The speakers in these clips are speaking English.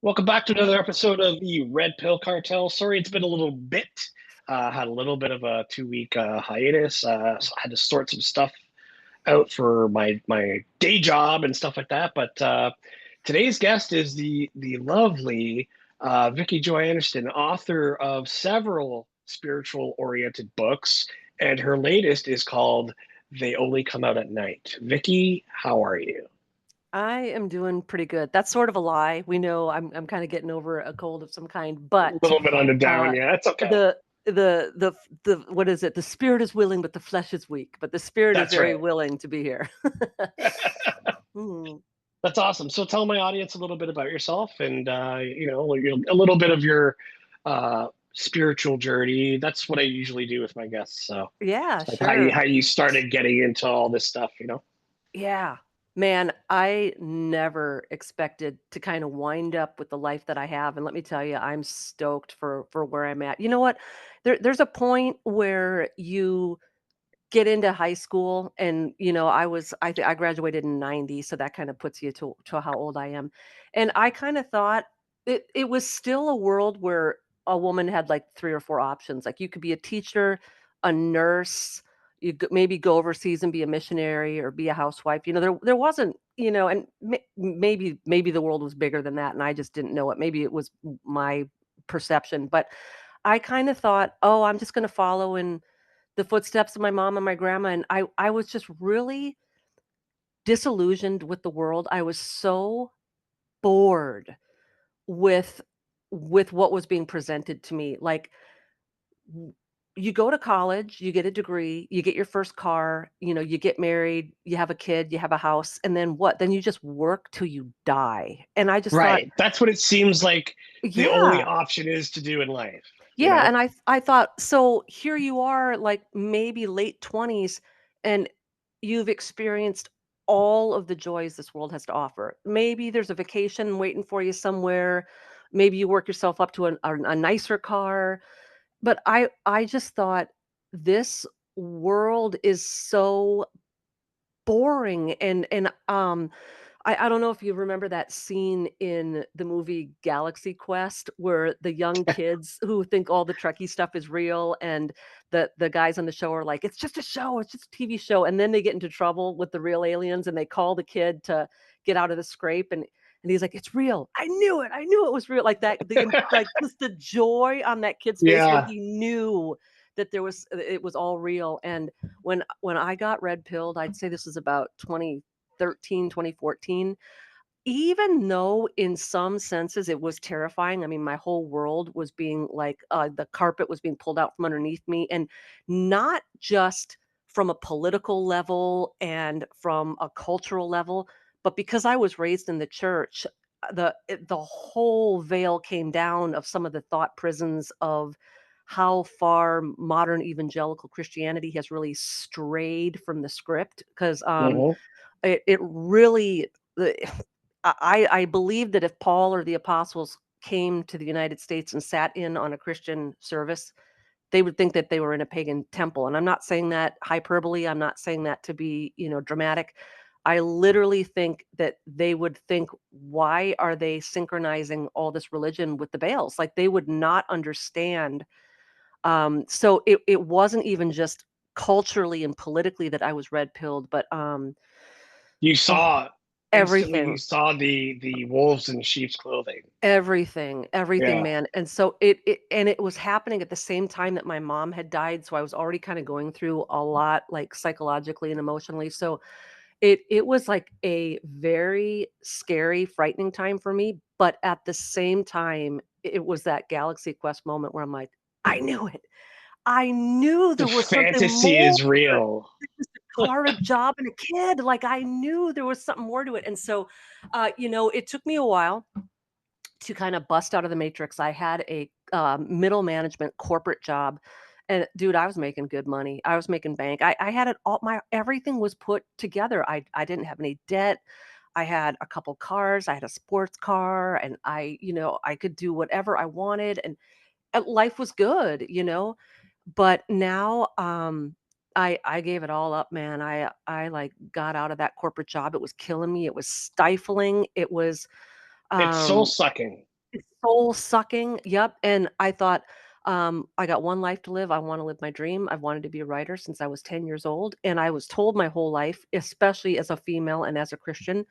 Welcome back to another episode of the Red Pill Cartel. Sorry, it's been a little bit. Had a little bit of a 2 week hiatus. So I had to sort some stuff out for my day job and stuff like that. But today's guest is the lovely Vicki Joy Anderson, author of several spiritual oriented books, and her latest is called "They Only Come Out at Night." Vicki, how are you? I am doing pretty good. That's sort of a lie. We know I'm kind of getting over a cold of some kind, A but little bit on the down, uh yeah, it's okay. the the what is it? The spirit is willing, but the flesh is weak. But the spirit is That's very right. willing to be here. Mm. That's awesome. So tell my audience a little bit about yourself and a little bit of your spiritual journey. That's what I usually do with my guests. So Yeah, it's like how sure. you started getting into all this stuff. Yeah. Man, I never expected to kind of wind up with the life that I have, and let me tell you, I'm stoked for where I'm at. You know what? There's a point where you get into high school and, I graduated in '90, so that kinda puts you to how old I am, and I kinda thought it was still a world where a woman had, like, 3 or 4 options, like, you could be a teacher, a nurse, you could maybe go overseas and be a missionary or be a housewife, there wasn't, and maybe the world was bigger than that and I just didn't know it, maybe it was m my perception, but I kinda thought, "Oh, I'm just gonna follow in the footsteps of my mom and my grandma," and I was just really disillusioned with the world. I was so bored with what was being presented to me. Like, w you go to college, you get a degree, you get your first car, you get married, you have a kid, you have a house, and then what? Then you just work till you die, and I just thought, Right. That's what it seems like the only "Yeah." option is to do in life, you Yeah, know? and I thought, so here you are, like, maybe late 20s, and you've experienced all of the joys this world has to offer. Maybe there's a vacation waiting for you somewhere. Maybe you work yourself up to a nicer car. But I just thought this world is so boring and I don't know if you remember that scene in the movie Galaxy Quest where the young kids who think all the Trekkie stuff is real and the guys on the show are like, "It's just a show, it's just a TV show," and then they get into trouble with the real aliens and they call the kid to get out of the scrape and he's like, "It's real. I knew it. I knew it was real." Like that, like just the joy on that kid's face when Yeah. he knew that it was all real. And when I got red pilled, I'd say this was about 2013, 2014. Even though in some senses it was terrifying, I mean, my whole world was being like, the carpet was being pulled out from underneath me, and not just from a political level and from a cultural level, but because I was raised in the church, the whole veil came down of some of the thought prisons of how far modern evangelical Christianity has really strayed from the script. Because Hmm. it really the I believe that if Paul or the apostles came to the United States and sat in on a Christian service, they would think that they were in a pagan temple, and I'm not saying that hyperbole, I'm not saying that to be, dramatic. I literally think that they would think, "Why are they synchronizing all this religion with the Baals?" Like, they would not understand. So it wasn't even just culturally and politically that I was red pilled, but, You oh, saw instantly you everything. saw the wolves in sheep's clothing. Everything, Yeah. man, and so it was happening at the same time that my mom had died, so I was already kinda going through a lot, like, psychologically and emotionally, so it was, like, a very scary, frightening time for me, but at the same time, it was that Galaxy Quest moment where I'm like, "I knew it. I knew The there was something fantasy more is real. than just a car, a job, and a kid." Like, I knew there was something more to it, and so, it took me a while to kind of bust out of the matrix. I had a middle management corporate job. And dude, I was making good money. I was making bank. I had it all, my everything was put together. I didn't have any debt. I had a couple cars. I had a sports car, and I could do whatever I wanted, and life was good. But now, I gave it all up, man. I like got out of that corporate job. It was killing me. It was stifling. It was, It's soul um, sucking. soul sucking. Yep. And I thought, I got one life to live. I want to live my dream. I've wanted to be a writer since I was 10 years old. And I was told my whole life, especially as a female and as a Christian,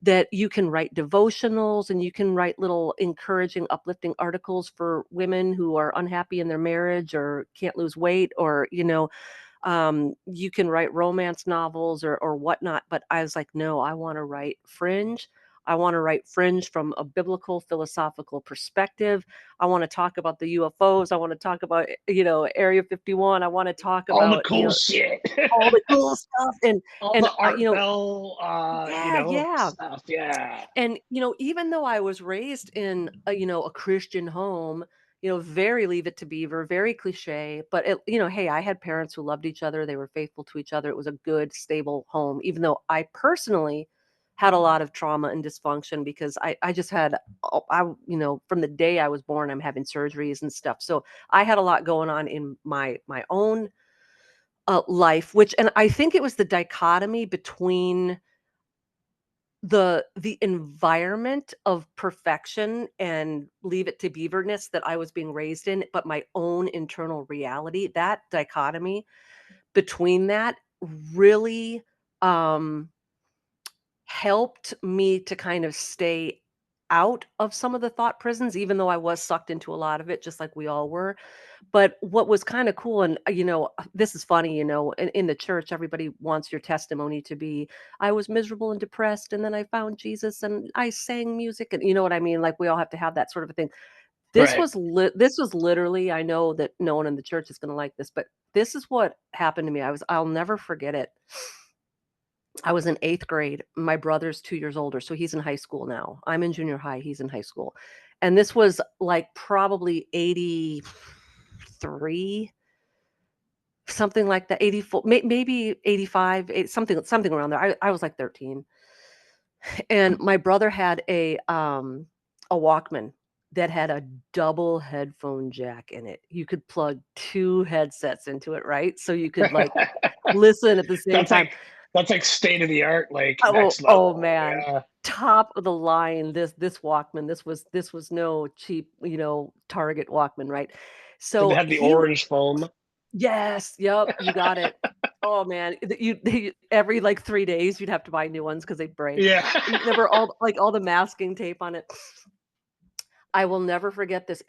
that you can write devotionals and you can write little encouraging, uplifting articles for women who are unhappy in their marriage or can't lose weight, or, you can write romance novels or whatnot. But I was like, no, I want to write fringe. I want to write fringe from a biblical philosophical perspective. I want to talk about the UFOs. I want to talk about, Area 51. I want to talk All the about, cool shit. all the cool stuff. And, All and the I, Art Bell, yeah, yeah. stuff. Yeah. And, even though I was raised in a Christian home, very Leave It to Beaver, very cliche, but hey, I had parents who loved each other. They were faithful to each other. It was a good, stable home, even though I personally had a lot of trauma and dysfunction because I just had, from the day I was born, I'm having surgeries and stuff. So I had a lot going on in my own life, and I think it was the dichotomy between the environment of perfection and Leave It to Beaverness that I was being raised in, but my own internal reality, that dichotomy between that really um helped me to kind of stay out of some of the thought prisons, even though I was sucked into a lot of it, just like we all were. But what was kind of cool, and this is funny, in the church, everybody wants your testimony to be, I was miserable and depressed, and then I found Jesus and I sang music, and you know what I mean? Like we all have to have that sort of a thing. Right. This was literally, I know that no one in the church is going to like this, but this is what happened to me. I'll never forget it. I was in 8th grade. My brother's 2 years older, so he's in high school now. I'm in junior high, he's in high school. And this was, like, probably 83, something like that, 84, maybe 85, something around there. I was, like, 13. And my brother had a Walkman that had a double headphone jack in it. You could plug 2 headsets into it, right? So you could, like, listen at the same that's time. like that's like state of the art, like Oh, next oh level. man. Yeah. Top of the line, this Walkman, this was no cheap, Target Walkman, right? Did they So have the orange foam? yes, yep, you got it. Oh man, every like 3 days you'd have to buy new ones because 'cause they'd break. Yeah. And there were all the masking tape on it. I will never forget this.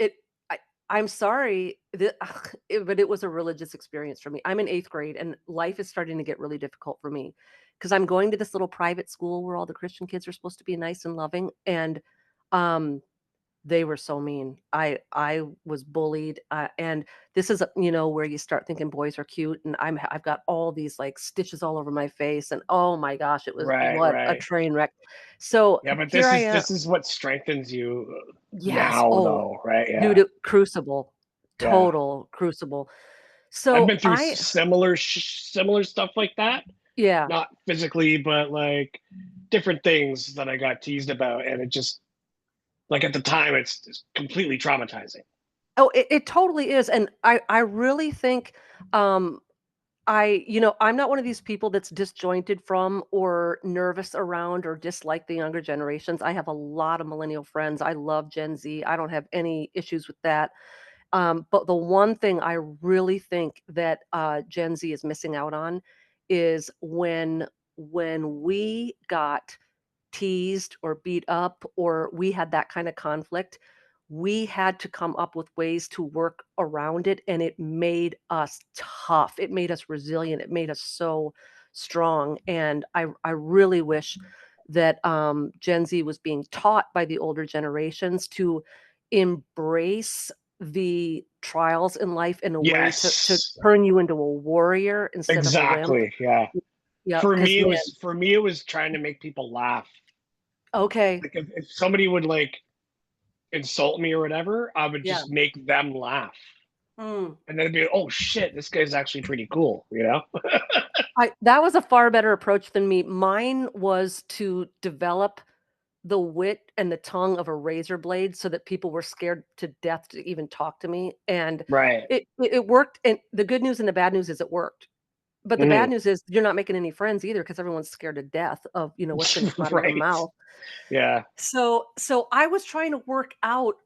I'm sorry, but it was a religious experience for me. I'm in 8th grade, and life is starting to get really difficult for me because 'cause I'm going to this little private school where all the Christian kids are supposed to be nice and loving, and, um, they were so mean. I was bullied, and this is, where you start thinking boys are cute, and I've got all these, like, stitches all over my face, and oh my gosh, it was Right, what a right. train wreck. So, Yeah, but here this I is am. this is what strengthens you Yes, now oh, though, right? dude, Yeah. crucible, Yeah. total crucible. I've So been through similar stuff like that. yeah. Not physically, but like different things that I got teased about, and it just like at the time it's completely traumatizing. Oh, it totally is, and I really think, um, I'm not one of these people that's disjointed from or nervous around or dislike the younger generations. I have a lot of millennial friends. I love Gen Z. I don't have any issues with that. But the one thing I really think that Gen Z is missing out on is when we got teased or beat up or we had that kind of conflict, we had to come up with ways to work around it, and it made us tough. It made us resilient. It made us so strong. And I really wish that Gen Z was being taught by the older generations to embrace the trials in life in a way to Yes, turn you into a warrior instead of a wimp. exactly. Yeah. Yeah, because man, For me it was trying to make people laugh. okay, Like if somebody would like insult me or whatever, I would yeah. just make them laugh. Mm. And then it'd be, oh shit, this guy's actually pretty cool, you know? I That was a far better approach than me. Mine was to develop the wit and the tongue of a razor blade so that people were scared to death to even talk to me, and Right. it worked, and the good news and the bad news is it worked. But the bad Hmm. news is you're not making any friends either because everyone's scared to death of, what's gonna come out of your Right. mouth. Yeah. So I was trying to work out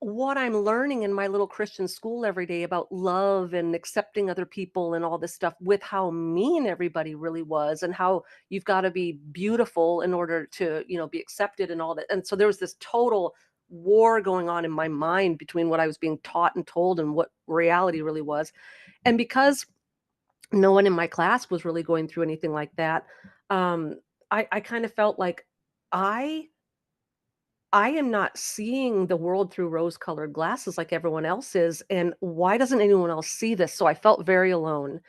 what I'm learning in my little Christian school every day about love and accepting other people and all this stuff, with how mean everybody really was, and how you've got to be beautiful in order to, be accepted and all that. And so there was this total war going on in my mind between what I was being taught and told and what reality really was. And because no one in my class was really going through anything like that, um, I kind of felt like I I am not seeing the world through rose-colored glasses like everyone else is, and why doesn't anyone else see this? So I felt very alone.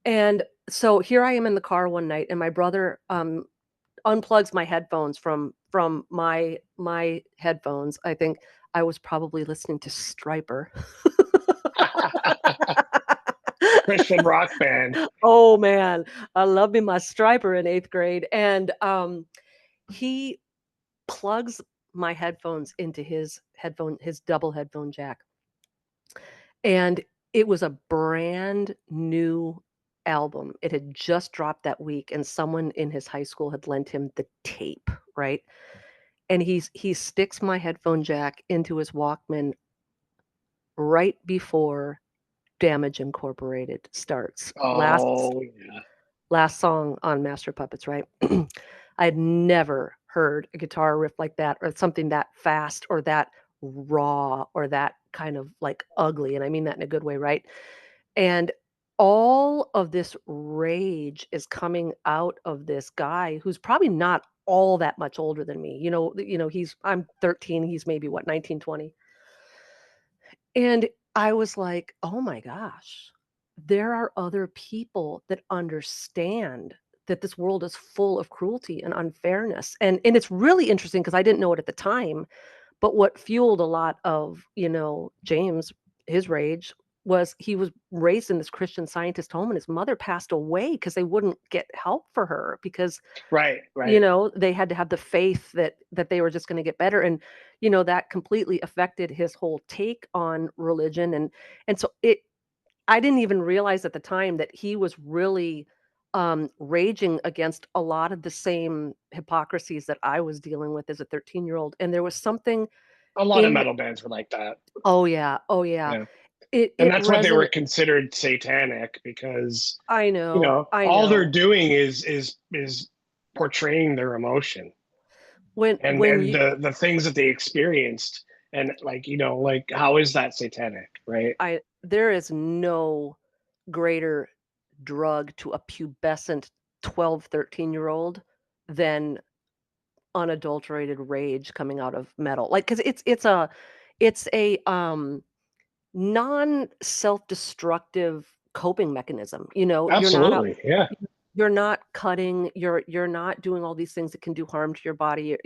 And so here I am in the car one night, and my brother unplugs my headphones from my headphones. I think I was probably listening to Striper. Christian rock band. Oh man, I love me my Striper in 8th grade. And he plugs my headphones into his double headphone jack. And it was a brand new album. It had just dropped that week, and someone in his high school had lent him the tape, right? And he sticks my headphone jack into his Walkman right before Damage Incorporated starts. Oh yeah. Last song on Master Puppets, right? I had never heard a guitar riff like that, or something that fast, or that raw, or that kind of like ugly. And I mean that in a good way, right? And all of this rage is coming out of this guy who's probably not all that much older than me. I'm 13, he's maybe what, 19, 20. And I was like, "Oh my gosh, there are other people that understand that this world is full of cruelty and unfairness." And it's really interesting because I didn't know it at the time, but what fueled a lot of, James, his rage, was he was raised in this Christian Scientist home, and his mother passed away because they wouldn't get help for her because Right, right. they had to have the faith that they were just gonna get better. And, that completely affected his whole take on religion. And so I didn't even realize at the time that he was really, raging against a lot of the same hypocrisies that I was dealing with as a 13-year-old. And there was something A lot of in metal bands were like that. Oh, yeah. Oh, yeah. Yeah. It And it that's what they were resonate considered satanic because, I know, I all they're know. doing is portraying their emotion and When and you the things that they experienced, and like, like, how is that satanic, right? I there is no greater drug to a pubescent 12, 13-year-old than unadulterated rage coming out of metal. Like, 'cause it's a non-self-destructive coping mechanism. You're not out, Absolutely, yeah. you're not cutting, you're not doing all these things that can do harm to your body.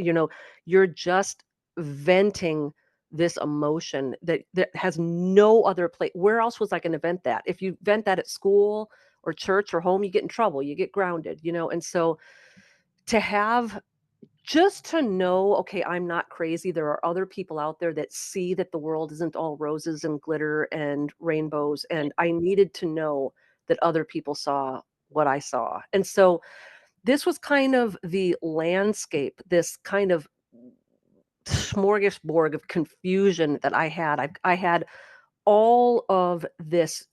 You're just venting this emotion that has no other place. Where else was I going to vent that? If you vent that at school or church or home, you get in trouble, you get grounded. And so to have just to know, okay, I'm not crazy. There are other people out there that see that the world isn't all roses and glitter and rainbows. And I needed to know that other people saw what I saw. And so this was kind of the landscape, this kind of smorgasbord of confusion that I had. I had all of this,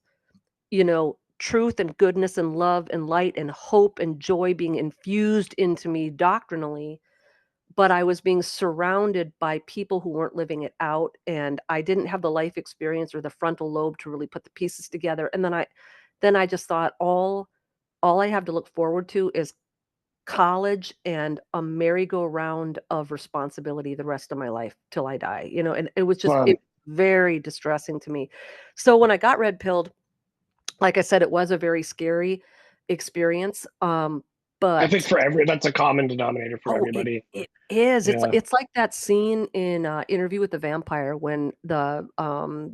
truth and goodness and love and light and hope and joy being infused into me doctrinally, but I was being surrounded by people who weren't living it out, and I didn't have the life experience or the frontal lobe to really put the pieces together. And then I just thought all I have to look forward to is college and a merry-go-round of responsibility the rest of my life till I die. And it was just Well, it very distressing to me. So when I got red pilled, like I said, it was a very scary experience. I think But that's a common denominator for Oh, it everybody. it is. It's Yeah. it's like that scene in, Interview with the Vampire when the,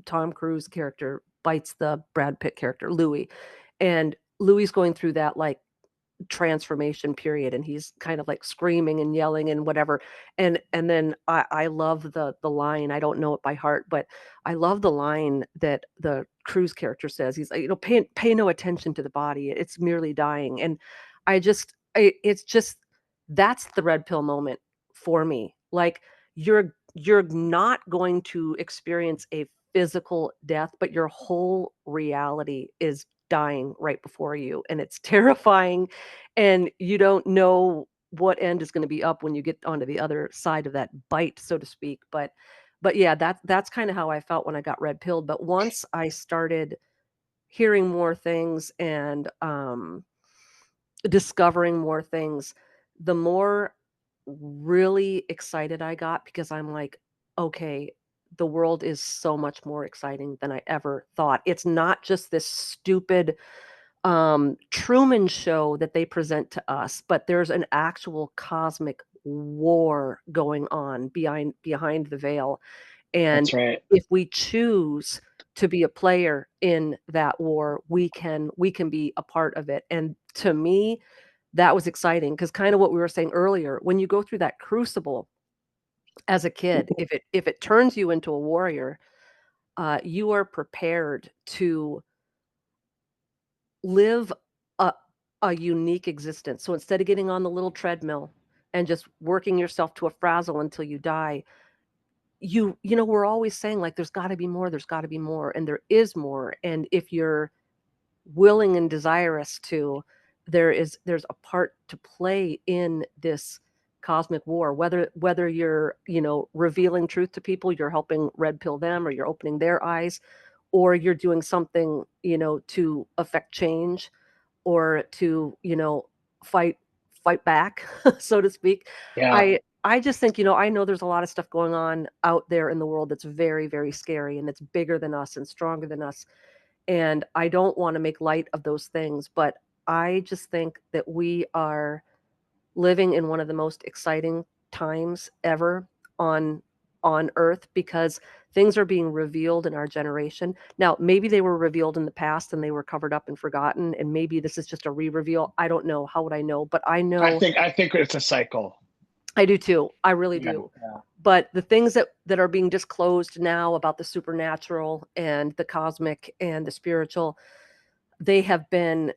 Tom Cruise character bites the Brad Pitt character, Louis, and Louis going through that, like, transformation period, and he's kind of, like, screaming and yelling and whatever. And then I love the line, I don't know it by heart, but I love the line that the Cruise character says. He's like, "Pay no attention to the body, it's merely dying." And it's just that's the red pill moment for me. Like, you're you're not going to experience a physical death, but your whole reality is dying right before you, and it's terrifying, and you don't know what end is gonna be up when you get onto the other side of that bite, so to speak, but yeah, that's kinda how I felt when I got red pilled, but once I started hearing more things and, discovering more things, the more really excited I got because I'm like, okay, the world is so much more exciting than I ever thought. It's not just this stupid Truman Show that they present to us, but there's an actual cosmic war going on behind the veil. And That's right. if we choose to be a player in that war, we can be a part of it. And to me, that was exciting because kind of what we were saying earlier, when you go through that crucible as a kid, if it turns you into a warrior, you are prepared to live a a unique existence. So instead of getting on the little treadmill and just working yourself to a frazzle until you die, we're always saying like there's got to be more, and there is more. And if you're willing and desirous to, there's a part to play in this cosmic war, whether you're revealing truth to people, you're helping red pill them, or you're opening their eyes, or you're doing something to affect change, or to fight fight back so to speak. Yeah. I just think, I know there's a lot of stuff going on out there in the world that's very, very scary, and it's bigger than us and stronger than us, and I don't want to make light of those things, but I just think that we are living in one of the most exciting times ever on on earth, because things are being revealed in our generation. Now, maybe they were revealed in the past and they were covered up and forgotten, and maybe this is just a re-reveal. I don't know. How would I know? But I know I think it's a cycle. I do too. I really Yeah. do. Yeah. But the things that are being disclosed now about the supernatural and the cosmic and the spiritual, they have been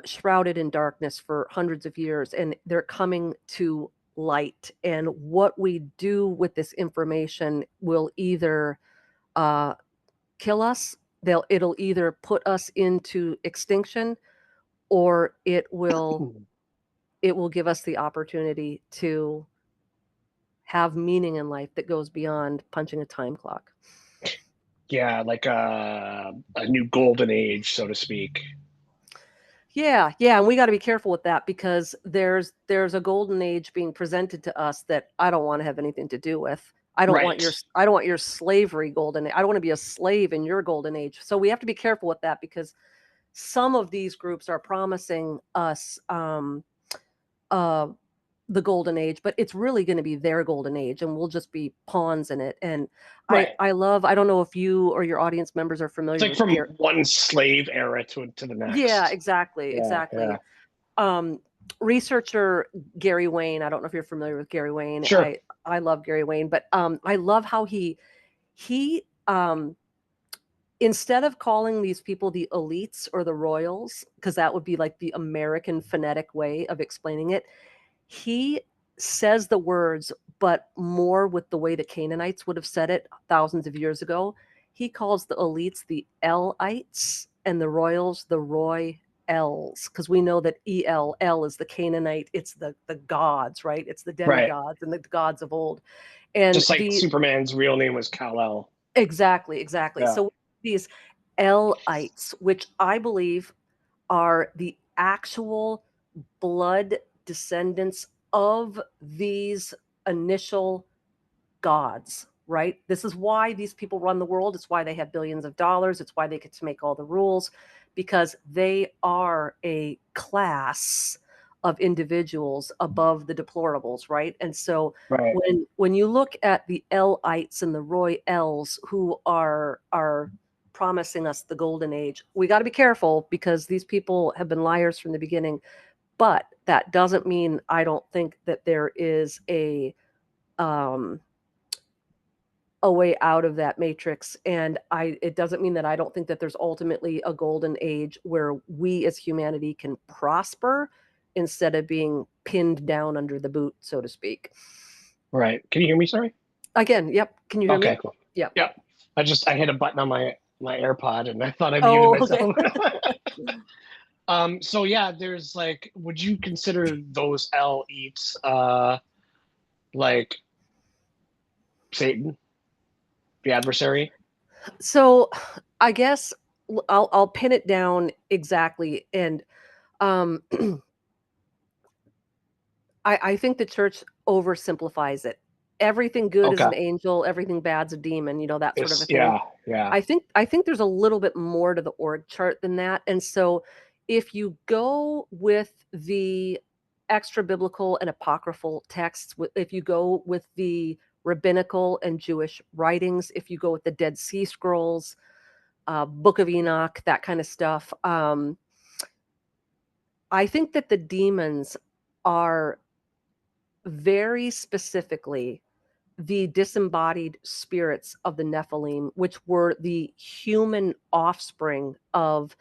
shrouded in darkness for hundreds of years, and they're coming to light. And what we do with this information will either uh, kill us, it'll either put us into extinction, or it will give us the opportunity to have meaning in life that goes beyond punching a time clock. Yeah, like a new golden age, so to speak. Yeah, yeah, and we gotta be careful with that because there's a golden age being presented to us that I don't wanna have anything to do with. Right. I don't want your slavery I don't wanna be a slave in your golden age. So we have to be careful with that because some of these groups are promising us, uh, the golden age, but it's really gonna be their golden age, and we'll just be pawns in it. And Right. I don't know if you or your audience members are It's familiar like with from Gary. one slave era to the Yeah, next. exactly, Yeah, yeah. exactly. Um, Researcher Gary Wayne, I don't know if you're familiar with Gary Wayne. Sure. I love Gary Wayne, but I love how he instead of calling these people the elites or the royals, because that would be like the American phonetic way of explaining it, he says the words, but more with the way the Canaanites would have said it thousands of years ago. He calls the elites the El-ites and the royals the Roy-els, because we know that El is the Canaanite, it's the gods, right? It's the Right. demigods and the gods of old. And Just like Superman's real name was Kal-El. exactly, exactly. Yeah. So these El-ites, which I believe are the actual blood descendants of these initial gods, right? This is why these people run the world. It's why they have billions of dollars. It's why they get to make all the rules, because they are a class of individuals above the deplorables, right? And so Right. when you look at the El-ites and the Roy-els who are promising us the golden age, we got to be careful because these people have been liars from the beginning. But that doesn't mean I don't think that there is um, a way out of that matrix. And it doesn't mean that I don't think that there's ultimately a golden age where we as humanity can prosper instead of being pinned down under the boot, so to speak. Right. Can you hear me? Sorry. Again, yep. Can you hear Okay, me? cool. Yep. Yep. I hit a button on my AirPod and I thought I muted Oh, okay. myself. So yeah, there's like, would you consider those L-ites like Satan, the adversary? So I guess I'll pin it down exactly. And um, I think the church oversimplifies it. Everything good is Okay. an angel, everything bad's a demon, that sort of a It's thing. yeah, yeah. I think there's a little bit more to the org chart than that. And so if you go with the extra biblical and apocryphal texts, if you go with the rabbinical and Jewish writings, if you go with the Dead Sea Scrolls, Book of Enoch, that kind of stuff, I think that the demons are very specifically the disembodied spirits of the Nephilim, which were the human offspring of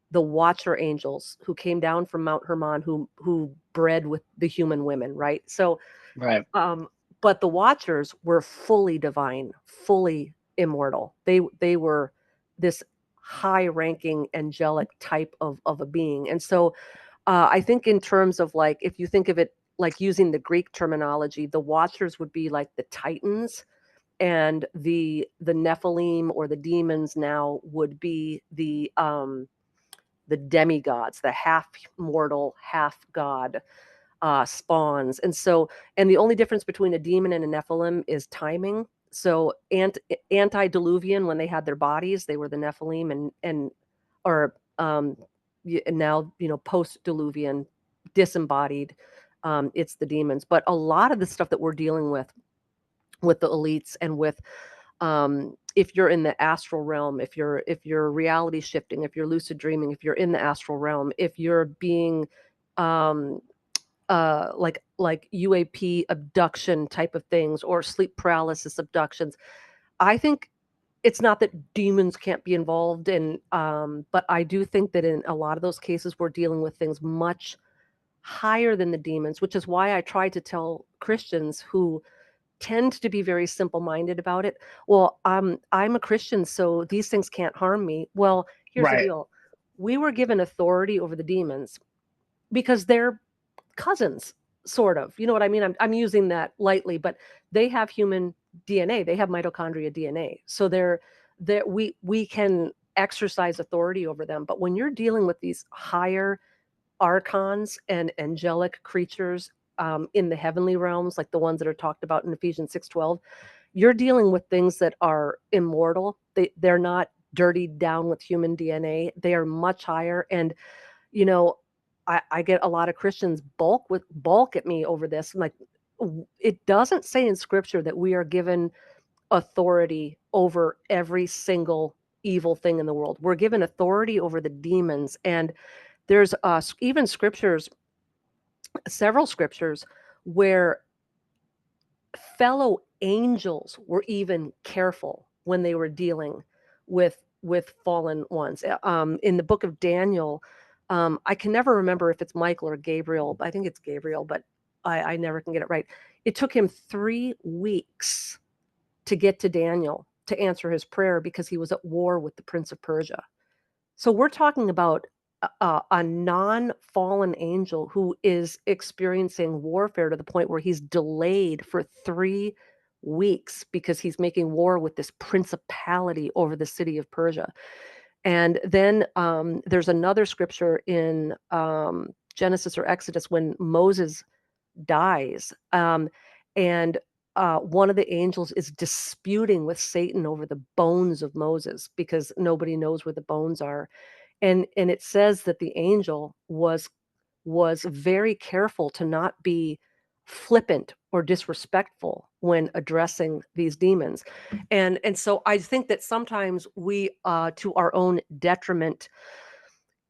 the Watcher angels who came down from Mount Hermon, who bred with the human women, right? So, Right. um, but the Watchers were fully divine, fully immortal. They were this high-ranking angelic type of a being, and so I think in terms of like, if you think of it like using the Greek terminology, the Watchers would be like the Titans, and the Nephilim or the demons now would be the demigods, the half mortal, half god spawns. And so, and the only difference between a demon and a Nephilim is timing. So antediluvian, when they had their bodies, they were the Nephilim, and or and now post diluvian, disembodied, it's the demons. But a lot of the stuff that we're dealing with the elites and with if you're in the astral realm, if you're reality shifting, if you're lucid dreaming, if you're in the astral realm, if you're being um like UAP abduction type of things, or sleep paralysis abductions, I think it's not that demons can't be involved in, but I do think that in a lot of those cases we're dealing with things much higher than the demons, which is why I try to tell Christians who tend to be very simple-minded about it. Well, I'm a Christian, so these things can't harm me. Well, here's the Right. deal. We were given authority over the demons because they're cousins, sort of. You know what I mean? I'm using that lightly, but they have human DNA. They have mitochondria DNA. So we can exercise authority over them. But when you're dealing with these higher archons and angelic creatures in the heavenly realms, like the ones that are talked about in Ephesians 6:12, you're dealing with things that are immortal. They're not dirtied down with human DNA. They are much higher. And you know, I get a lot of Christians bulk at me over this. I'm like, it doesn't say in scripture that we are given authority over every single evil thing in the world. We're given authority over the demons. And there's even scriptures, several scriptures, where fellow angels were even careful when they were dealing with fallen ones. In the book of Daniel, I can never remember if it's Michael or Gabriel. I think it's Gabriel, but I never can get it right. It took him 3 weeks to get to Daniel to answer his prayer because he was at war with the Prince of Persia. So we're talking about a non-fallen angel who is experiencing warfare to the point where he's delayed for 3 weeks because he's making war with this principality over the city of Persia. And then there's another scripture in Genesis or Exodus when Moses dies, and one of the angels is disputing with Satan over the bones of Moses because nobody knows where the bones are. And it says that the angel was very careful to not be flippant or disrespectful when addressing these demons. And so I think that sometimes we to our own detriment,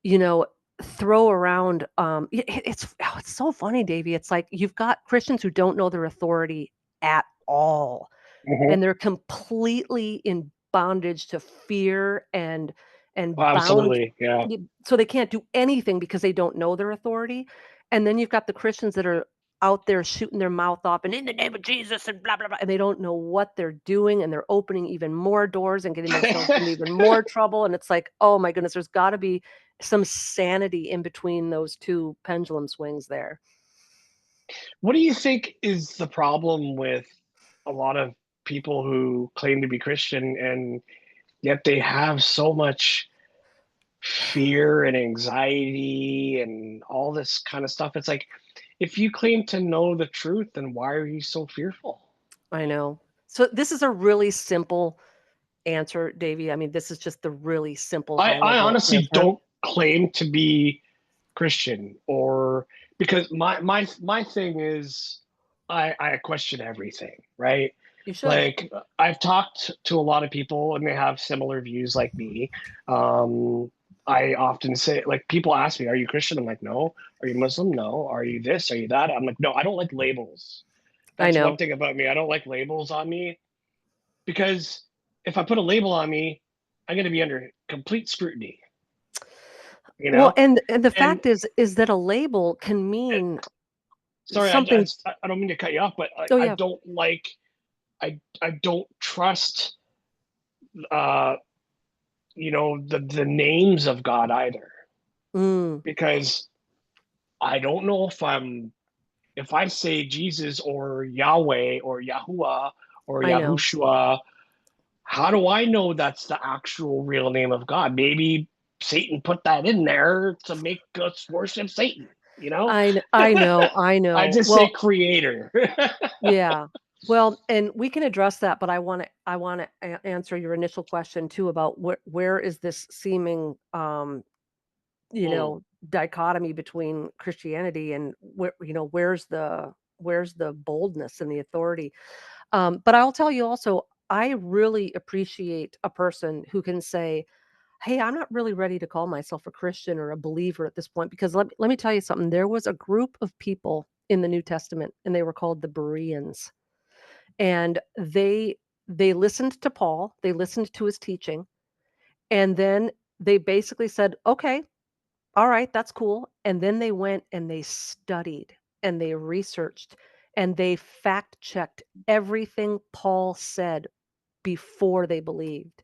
you know, throw around it's so funny, Davey. It's like you've got Christians who don't know their authority at all, Hmm. and they're completely in bondage to fear and bound, Absolutely. Yeah. so they can't do anything because they don't know their authority. And then you've got the Christians that are out there shooting their mouth off and in the name of Jesus and blah blah blah, and they don't know what they're doing, and they're opening even more doors and getting themselves in even more trouble. And it's like, oh my goodness, there's got to be some sanity in between those two pendulum swings there. What do you think is the problem with a lot of people who claim to be Christian and yet they have so much fear and anxiety and all this kind of stuff? It's like, if you claim to know the truth, then why are you so fearful? I know. So this is a really simple answer, Davey. I mean, this is just the really simple high I level honestly answer. don't claim to be Christian, or because my thing is I question everything, right? You should. Like, I've talked to a lot of people and they have similar views like me. Um, I often say, like, people ask me, "Are you Christian?" I'm like, "No." "Are you Muslim?" "No." "Are you this? Are you that?" I'm like, "No, I don't like labels." I That's one know. thing about me. I don't like labels on me, because if I put a label on me, I'm going to be under complete scrutiny, you Well, know? and the And fact is that a label can mean sorry, something. I don't mean to cut you off, but Oh I yeah. don't like, I don't trust, uh the names of God either, Mm, because I don't know if I say Jesus or Yahweh or Yahuwah or I know. Yahushua, how do I know that's the actual real name of God? Maybe Satan put that in there to make us worship Satan, you know? I know. I I know. just say Well, creator. yeah. Well, and we can address that, but I want to answer your initial question too about where is this seeming Mm, dichotomy between Christianity and where's the boldness and the authority. But I'll tell you also, I really appreciate a person who can say, "Hey, I'm not really ready to call myself a Christian or a believer at this point," because let me tell you something. There was a group of people in the New Testament, and they were called the Bereans, and they listened to Paul, they listened to his teaching, and then they basically said, "Okay, all right, that's cool." And then they went and they studied and they researched and they fact checked everything Paul said before they believed.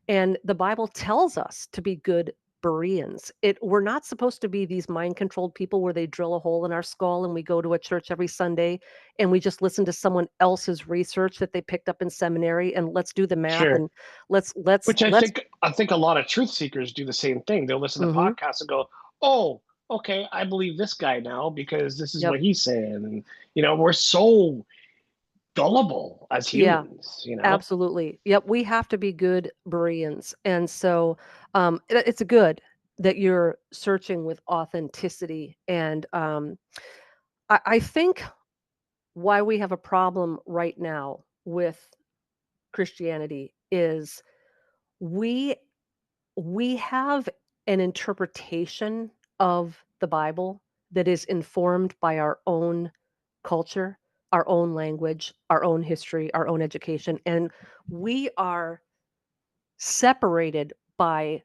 And the Bible tells us to be good Bereans. We're not supposed to be these mind controlled people where they drill a hole in our skull and we go to a church every Sunday and we just listen to someone else's research that they picked up in seminary and let's do the math sure. and let's Which let's I think a lot of truth seekers do the same thing. They'll listen to Mhm. podcasts and go, "Oh, okay, I believe this guy now because this is Yep. what he's saying." And we're so gullible as Yeah. humans. Absolutely. Yep, we have to be good Bereans, and so, it's good that you're searching with authenticity, and, I think why we have a problem right now with Christianity is we we have an interpretation of the Bible that is informed by our own culture, our own language, our own history, our own education, and we are separated by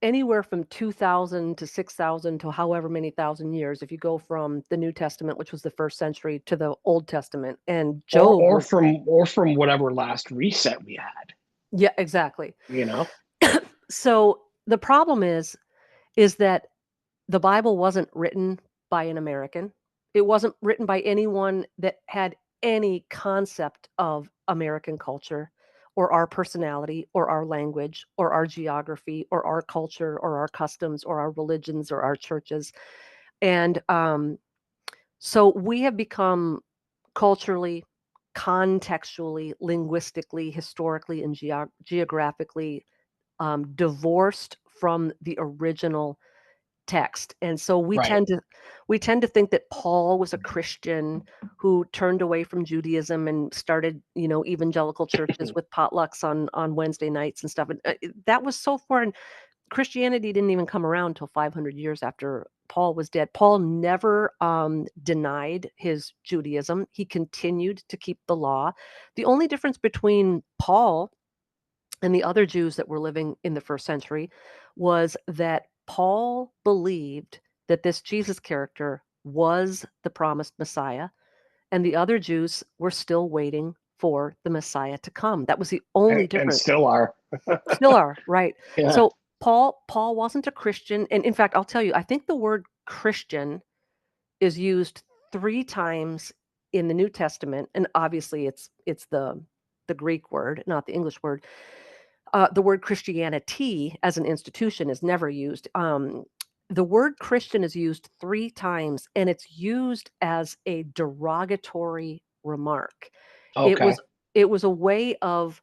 anywhere from 2,000 to 6,000 to however many thousand years if you go from the New Testament, which was the 1st century, to the Old Testament, and or Job was. from whatever last reset we had. Yeah, exactly. You know, So, the problem is that the Bible wasn't written by an American. It wasn't written by anyone that had any concept of American culture or our personality or our language or our geography or our culture or our customs or our religions or our churches. And so we have become culturally, contextually, linguistically, historically, and geographically divorced from the original text. And so right? we tend to think that Paul was a Christian who turned away from Judaism and started, evangelical churches with potlucks on Wednesday nights and stuff. And that was so foreign. Christianity didn't even come around until 500 years after Paul was dead. Paul never denied his Judaism. He continued to keep the law. The only difference between Paul and the other Jews that were living in the 1st century was that Paul believed that this Jesus character was the promised Messiah, and the other Jews were still waiting for the Messiah to come. That was the only And difference. still are. Still are, right. Yeah. So Paul wasn't a Christian, and in fact, I'll tell you, I think the word Christian is used 3 times in the New Testament, and obviously it's the Greek word, not the English word. The word Christianity as an institution is never used. The word Christian is used 3 times, and it's used as a derogatory remark. It Okay. was it was a way of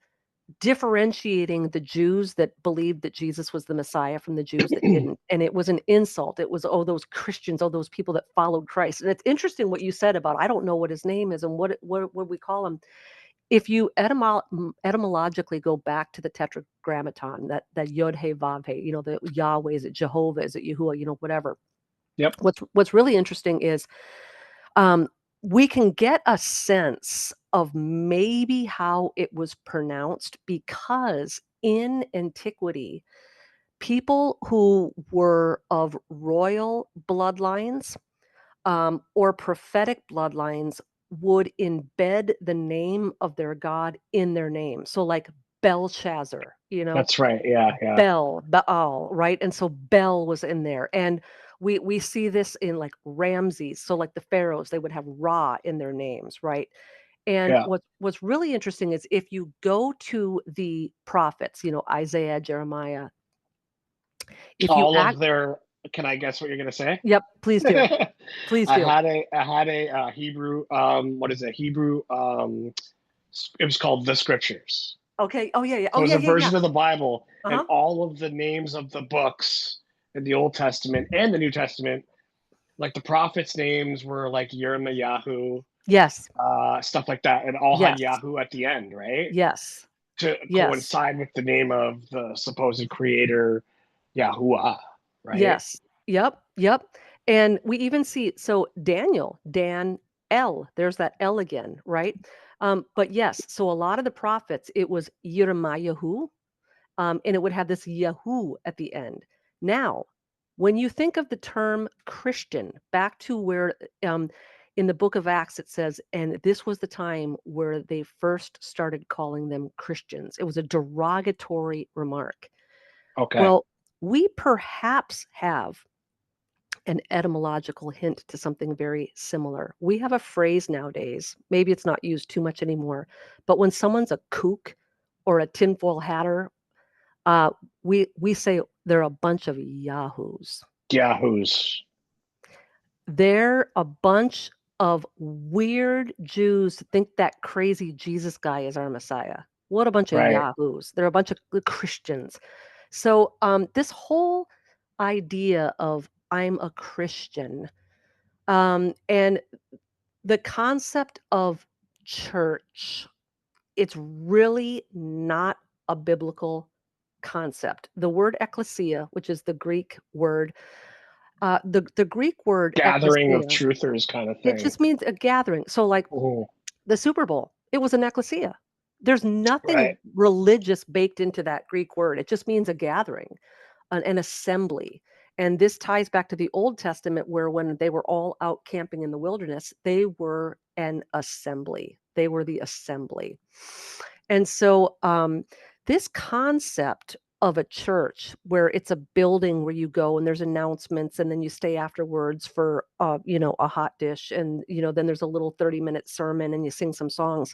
differentiating the Jews that believed that Jesus was the Messiah from the Jews that didn't, and it was an insult. It was, "Oh, those Christians, oh, those people that followed Christ." And it's interesting what you said about, "I don't know what his name is and what we call him." If you etymologically go back to the Tetragrammaton, that Yod He Vav He, the Yahweh, is it Jehovah, is it Yahuwah, whatever. Yep. What's really interesting is um, we can get a sense of maybe how it was pronounced because in antiquity, people who were of royal bloodlines or prophetic bloodlines would embed the name of their god in their name. So, like Belshazzar, That's right. Yeah. Yeah. Baal, right? And so Bel was in there. And we see this in like Ramses. So like the pharaohs, they would have Ra in their names, right? And Yeah. what's really interesting is if you go to the prophets, Isaiah, Jeremiah, if you All act, of their. Can I guess what you're gonna say? yep, please do. Please do. I had a Hebrew what is it? Hebrew it was called the scriptures. Okay. Oh yeah, yeah. So Oh it was yeah, a yeah, yeah. version of the Bible, and Uh-huh. all of the names of the books in the Old Testament and the New Testament, like the prophets' names were like Yirmiyahu, Yes. stuff like that, and all had Yes. Yahoo at the end, right? Yes. To Yes. coincide with the name of the supposed creator, Yahuwah, right? Yes. Yep. Yep. And we even see so Daniel, Dan L. There's that L again, right? But yes, so a lot of the prophets, it was Yirmiyahu, and it would have this Yahoo at the end. Now, when you think of the term Christian, back to where in the book of Acts it says, and this was the time where they first started calling them Christians. It was a derogatory remark. Okay. Well, we perhaps have an etymological hint to something very similar. We have a phrase nowadays, maybe it's not used too much anymore, but when someone's a kook or a tinfoil hatter, uh, we say they're a bunch of yahoos. Yahoos, They're a bunch of weird Jews that think that crazy Jesus guy is our Messiah. What a bunch of right? yahoos. They're a bunch of Christians. So this whole idea of I'm a Christian and the concept of church, it's really not a biblical concept. The word ecclesia, which is the Greek word, the Greek word Gathering of ecclesia, truthers, kind of it thing. just means a gathering. So, like Mhm. the Super Bowl, it was an ecclesia. There's Right. nothing religious baked into that Greek word. It just means a gathering, an assembly. And this ties back to the Old Testament, where when they were all out camping in the wilderness, they were an assembly. They were the assembly. And so, this concept of a church where it's a building where you go and there's announcements and then you stay afterwards for a hot dish and then there's a little 30-minute sermon and you sing some songs.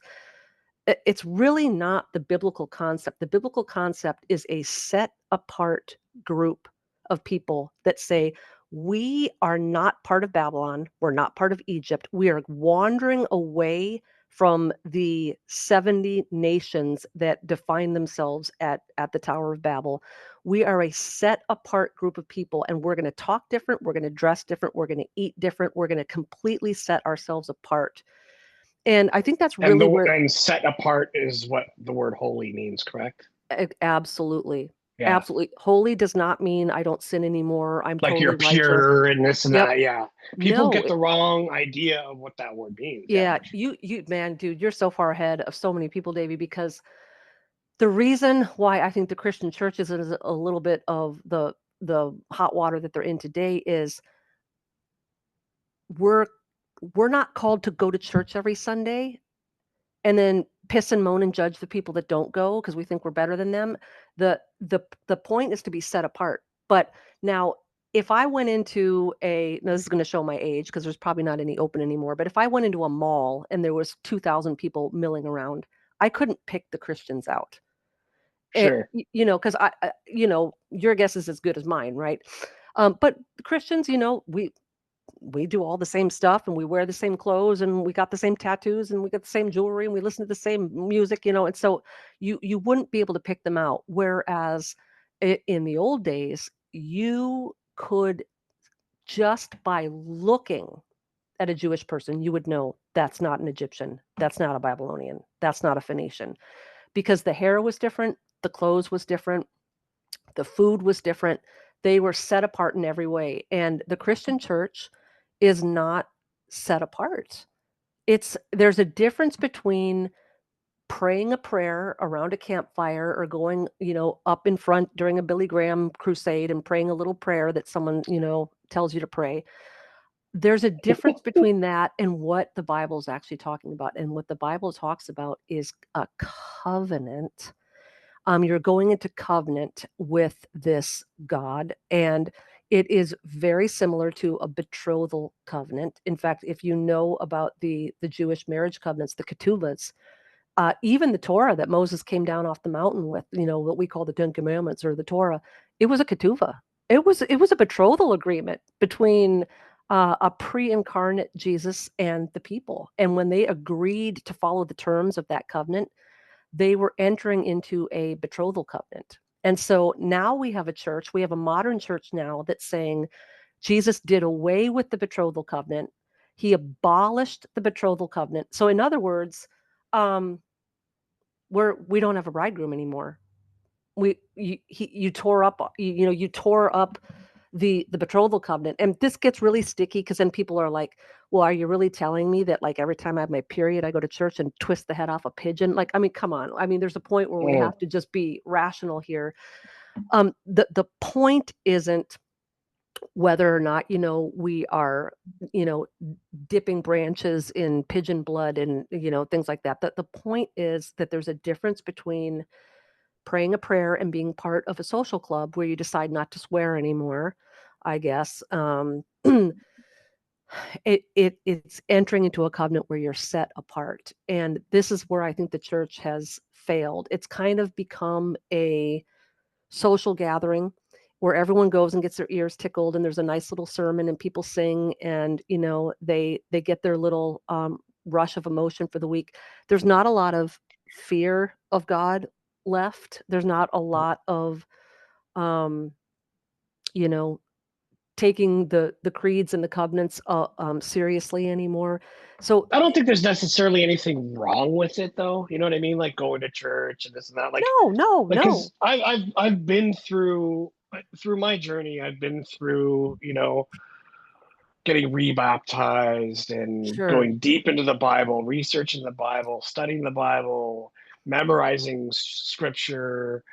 It's really not the biblical concept. The biblical concept is a set apart group of people that say, we are not part of Babylon. We're not part of Egypt. We are wandering away from the 70 nations that define themselves at the Tower of Babel. We are a set apart group of people, and we're going to talk different. We're going to dress different. We're going to eat different. We're going to completely set ourselves apart. And I think that's And really the where and set apart is what the word holy means, correct? absolutely. Yeah. Absolutely. Holy does not mean I don't sin anymore. I'm Like totally you're righteous. pure and this and Yep. that. Yeah. People No. get the wrong idea of what that word means. Yeah. Yeah, you man, dude, you're so far ahead of so many people, Davey, because the reason why I think the Christian churches is a little bit of the hot water that they're in today is we're we're not called to go to church every Sunday and then piss and moan and judge the people that don't go because we think we're better than them. The point is to be set apart. But now, if I went into now this is going to show my age because there's probably not any open anymore, but if I went into a mall and there was 2,000 people milling around, I couldn't pick the Christians out. Sure. Because your guess is as good as mine, right? But Christians, we do all the same stuff and we wear the same clothes and we got the same tattoos and we got the same jewelry and we listen to the same music, and so you wouldn't be able to pick them out. Whereas in the old days, you could, just by looking at a Jewish person, you would know that's not an Egyptian, that's not a Babylonian, that's not a Phoenician, because the hair was different, the clothes was different, the food was different. They were set apart in every way. And the Christian church is not set apart. There's a difference between praying a prayer around a campfire or going, up in front during a Billy Graham crusade and praying a little prayer that someone, tells you to pray. There's a difference between that and what the Bible is actually talking about. And what the Bible talks about is a covenant. You're going into covenant with this God, and it is very similar to a betrothal covenant. In fact, if you know about the Jewish marriage covenants, the ketubahs, even the Torah that Moses came down off the mountain with, what we call the Ten Commandments or the Torah, it was a ketubah. It was a betrothal agreement between a pre-incarnate Jesus and the people. And when they agreed to follow the terms of that covenant, they were entering into a betrothal covenant. And so now we have a modern church now that's saying Jesus did away with the betrothal covenant. He abolished the betrothal covenant. So in other words, we don't have a bridegroom anymore. You tore up the betrothal covenant. And this gets really sticky because then people are like, well, are you really telling me that, like, every time I have my period, I go to church and twist the head off a pigeon? Like, I mean, come on. I mean, there's a point where we have to just be rational here. The point isn't whether or not, we are, dipping branches in pigeon blood and, things like that. The point is that there's a difference between praying a prayer and being part of a social club where you decide not to swear anymore, I guess. It's entering into a covenant where you're set apart. And this is where I think the church has failed. It's kind of become a social gathering where everyone goes and gets their ears tickled and there's a nice little sermon and people sing and, they get their little rush of emotion for the week. There's not a lot of fear of God left. There's not a lot of, you know, taking the creeds and the covenants seriously anymore. So I don't think there's necessarily anything wrong with it, though. You know what I mean? Like going to church and this and that. no, no, no. Because I've been through my journey. I've been through, getting rebaptized and Sure. going deep into the Bible, researching the Bible, studying the Bible, memorizing scripture,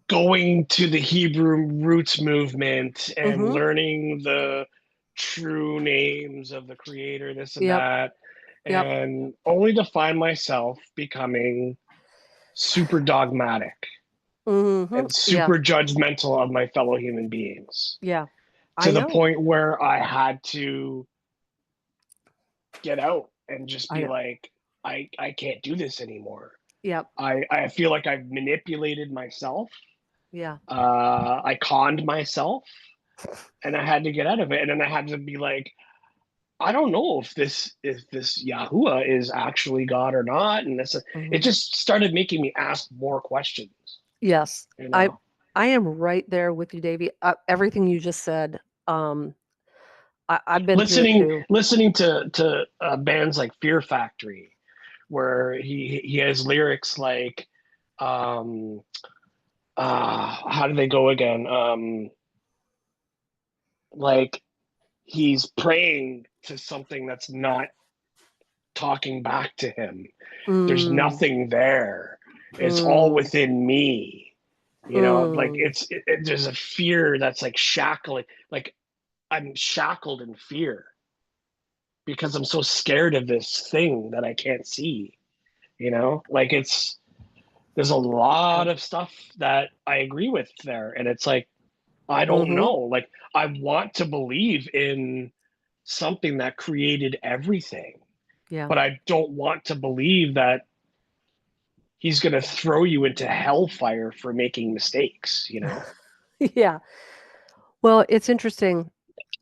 going to the Hebrew roots movement and Mm-hmm. learning the true names of the creator, this and Yep. that, Yep. and only to find myself becoming super dogmatic Mm-hmm. and Yeah. super judgmental of my fellow human beings Yeah. to I the know. point where I had to get out and just I be know. like, I can't do this anymore. Yep. I feel like I've manipulated myself. Yeah. I conned myself and I had to get out of it. And then I had to be like, I don't know if this Yahuwah is actually God or not. And it Mm-hmm. just started making me ask more questions, Yes. you I know. I am right there with you, Davey. Everything you just said. I've been through it Listening too. listening to bands like Fear Factory, where he has lyrics like, um, how do they go again? Like he's praying to something that's not talking back to him. There's Mm, nothing there. It's all mm, within me. Like mm. there's a fear that's like shackling. Like I'm shackled in fear because I'm so scared of this thing that I can't see, you know? Like there's a Yeah. lot of stuff that I agree with there. And it's like, I don't Mhm. know. Like, I want to believe in something that created everything, Yeah. but I don't want to believe that he's going to throw you into hellfire for making mistakes, you know? Yeah. Well, it's interesting.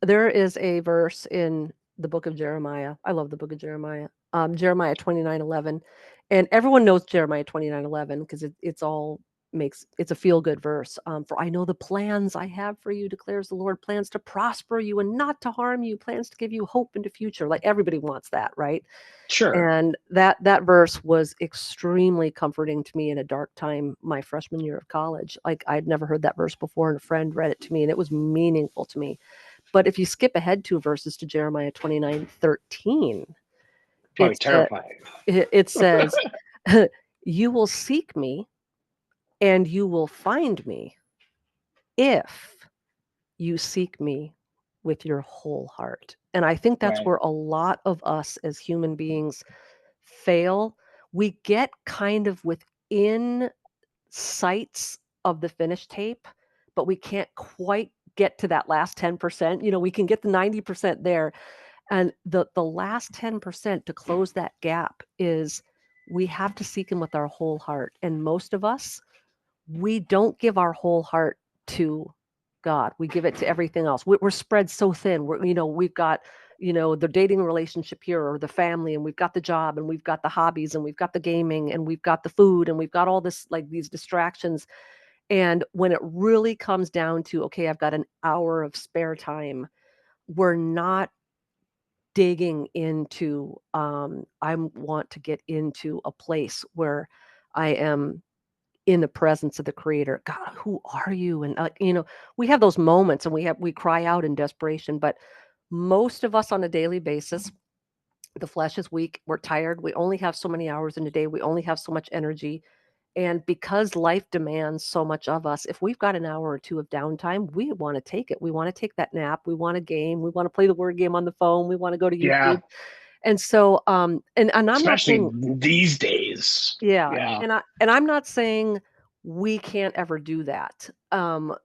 There is a verse in the book of Jeremiah. I love the book of Jeremiah. Jeremiah 29:11. And everyone knows Jeremiah 29:11 because it's all makes it's a feel good verse. For I know the plans I have for you, declares the Lord, plans to prosper you and not to harm you, plans to give you hope into future. Like everybody wants that, right? Sure. And that verse was extremely comforting to me in a dark time my freshman year of college. Like I'd never heard that verse before, and a friend read it to me, and it was meaningful to me. But if you skip ahead 2 verses to Jeremiah 29:13, Probably it sa terrifying. it says, "You will seek me, and you will find me, if you seek me with your whole heart." And I think that's Right. where a lot of us as human beings fail. We get kind of within sights of the finished tape, but we can't quite get to that last 10%. We can get the 90% there. And the last 10% to close that gap is we have to seek him with our whole heart. And most of us, we don't give our whole heart to God. We give it to everything else. We're spread so thin. We've got, the dating relationship here or the family, and we've got the job, and we've got the hobbies, and we've got the gaming, and we've got the food, and we've got all this, like these distractions. And when it really comes down to, okay, I've got an hour of spare time, we're not digging into, I want to get into a place where I am in the presence of the creator. God, who are you? And we have those moments, and we cry out in desperation, but most of us on a daily basis, the flesh is weak, we're tired, we only have so many hours in a day, we only have so much energy. And because life demands so much of us, if we've got an hour or two of downtime, we want to take it. We want to take that nap, we want to game, we want to play the word game on the phone, we want to go to Yeah. YouTube. And so and I'm not Especially saying, these days. yeah, Yeah. and I'm not saying we can't ever do that. I'm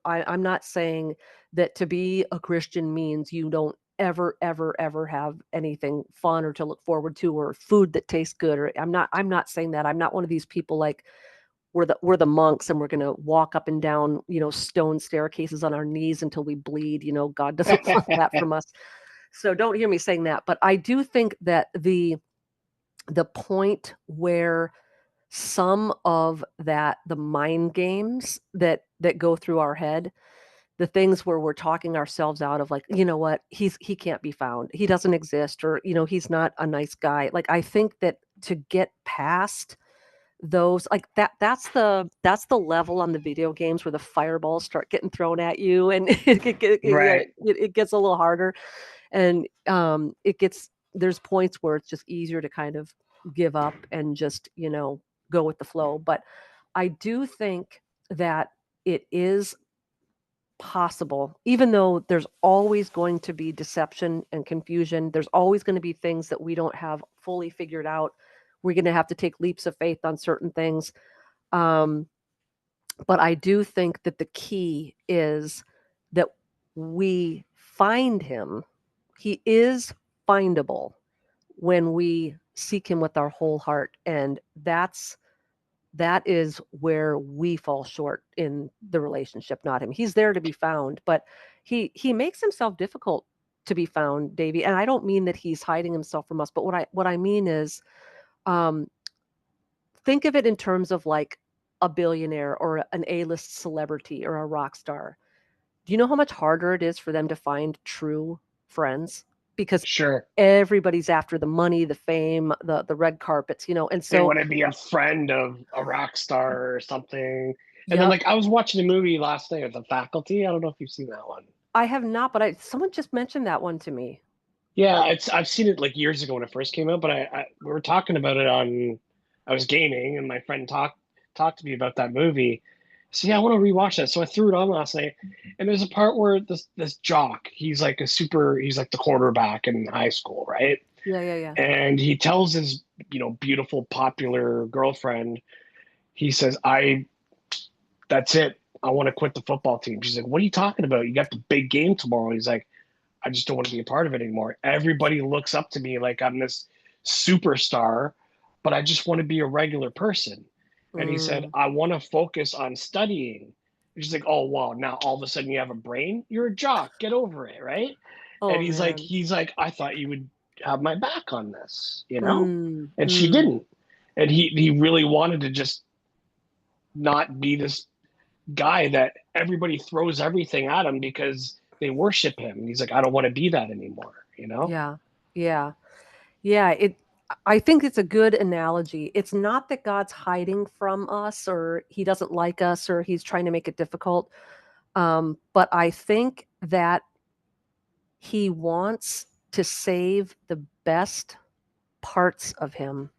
not saying that to be a Christian means you don't ever, ever, ever have anything fun or to look forward to or food that tastes good. Or I'm not saying that. I'm not one of these people like we're the monks and we're gonna walk up and down, stone staircases on our knees until we bleed. God doesn't want that from us. So don't hear me saying that. But I do think that the point where some of the mind games that go through our head, the things where we're talking ourselves out of, like, you know what, he can't be found, he doesn't exist, or he's not a nice guy. Like, I think that to get past those, like, that's the level on the video games where the fireballs start getting thrown at you, and Right. it gets a little harder. And it gets there's points where it's just easier to kind of give up and just go with the flow. But I do think that it is possible, even though there's always going to be deception and confusion, there's always going to be things that we don't have fully figured out. We're going to have to take leaps of faith on certain things. um, but I do think that the key is that we find him. He is findable when we seek him with our whole heart. And that is where we fall short in the relationship, not him. He's there to be found, but he makes himself difficult to be found, Davy. And I don't mean that he's hiding himself from us, but what I mean is, um, think of it in terms of like a billionaire or an A-list celebrity or a rock star. Do you know how much harder it is for them to find true friends? Because Sure. everybody's after the money, the fame, the red carpets, and They so want to be a friend of a rock star or something. And then, yep. like, I was watching a movie last night with The Faculty. I don't know if you've seen that one. I have not, but someone just mentioned that one to me. Yeah, I've seen it like years ago when it first came out, but I we were talking about it on. I was gaming, and my friend talked to me about that movie, So yeah, I want to rewatch that. So I threw it on last night, and there's a part where this jock, he's like the quarterback in high school, right? Yeah, yeah, yeah. And he tells his, beautiful, popular girlfriend, he says, that's it. I want to quit the football team. She's like, what are you talking about? You got the big game tomorrow. He's like, I just don't want to be a part of it anymore. Everybody looks up to me like I'm this superstar, but I just want to be a regular person. And he said, Mm. I want to focus on studying. And she's like, oh wow, now all of a sudden you have a brain? You're a jock. Get over it, right? And Oh man. he's like, I thought you would have my back on this, you know? Mm, And she mm. didn't. And he really wanted to just not be this guy that everybody throws everything at him because they worship him. And he's like, I don't want to be that anymore, you know? Yeah. Yeah. Yeah, I think it's a good analogy. It's not that God's hiding from us or he doesn't like us or he's trying to make it difficult. But I think that he wants to save the best parts of him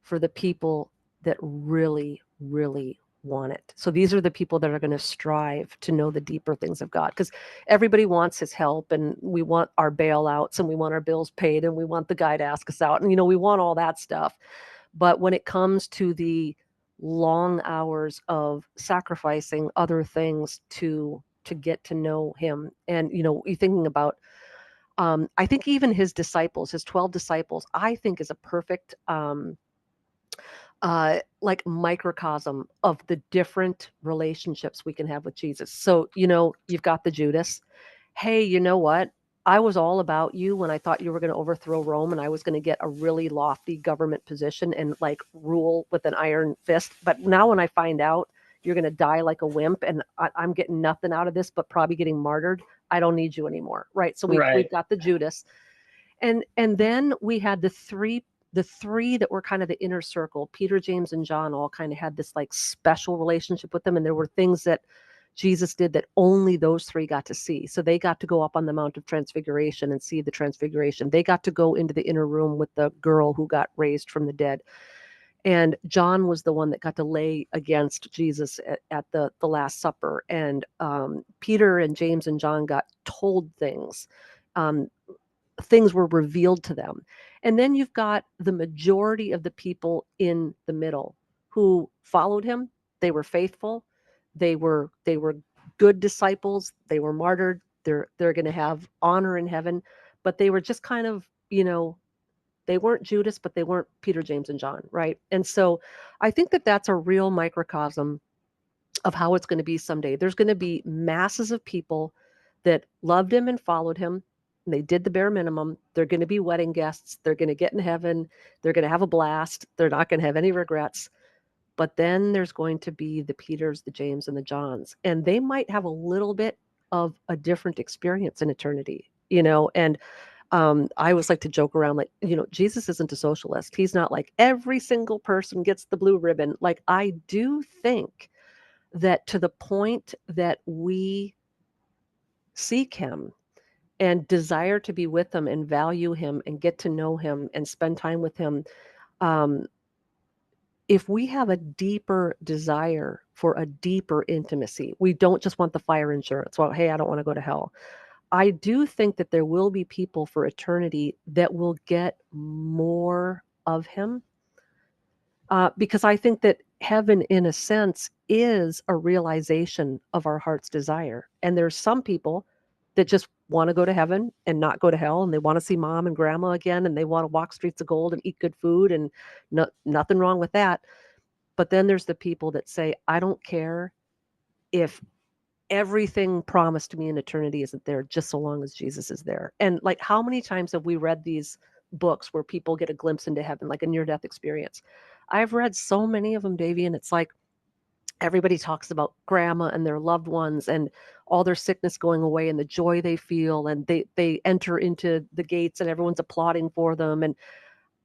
for the people that really, really want it. So these are the people that are going to strive to know the deeper things of God because everybody wants his help and we want our bailouts and we want our bills paid and we want the guy to ask us out and we want all that stuff. But when it comes to the long hours of sacrificing other things to get to know him and you're thinking about I think even his disciples, his 12 disciples, I think is a perfect like microcosm of the different relationships we can have with Jesus. So, you've got the Judas. Hey, you know what? I was all about you when I thought you were going to overthrow Rome and I was going to get a really lofty government position and like rule with an iron fist. But now when I find out you're going to die like a wimp and I'm getting nothing out of this, but probably getting martyred, I don't need you anymore. Right. So we've Right. got the Judas. And then we had the three that were kind of the inner circle. Peter, James, and John all kind of had this like special relationship with them, and there were things that Jesus did that only those three got to see. So they got to go up on the Mount of Transfiguration and see the Transfiguration. They got to go into the inner room with the girl who got raised from the dead. And John was the one that got to lay against Jesus at the Last Supper. And Peter and James and John got told things. Um, Things were revealed to them. And then you've got the majority of the people in the middle who followed him. They were faithful. They were good disciples. They were martyred. They're going to have honor in heaven, but they were just kind of, they weren't Judas, but they weren't Peter, James, and John, right? And so I think that that's a real microcosm of how it's going to be someday. There's going to be masses of people that loved him and followed him. And they did the bare minimum. They're going to be wedding guests. They're going to get in heaven. They're going to have a blast. They're not going to have any regrets. But then there's going to be the Peters, the James, and the Johns. And they might have a little bit of a different experience in eternity, And I always like to joke around like, Jesus isn't a socialist. He's not like every single person gets the blue ribbon. Like, I do think that to the point that we seek him and desire to be with him and value him and get to know him and spend time with him, um, if we have a deeper desire for a deeper intimacy, we don't just want the fire insurance. Well, hey, I don't want to go to hell. I do think that there will be people for eternity that will get more of him because I think that heaven, in a sense, is a realization of our heart's desire. And there's some people that just want to go to heaven and not go to hell, and they want to see mom and grandma again, and they want to walk streets of gold and eat good food, and nothing wrong with that. But then there's the people that say, I don't care if everything promised to me in eternity isn't there, just so long as Jesus is there. And like, how many times have we read these books where people get a glimpse into heaven, like a near death experience? I've read so many of them, Davey, and it's like everybody talks about grandma and their loved ones and all their sickness going away and the joy they feel, and they enter into the gates and everyone's applauding for them. And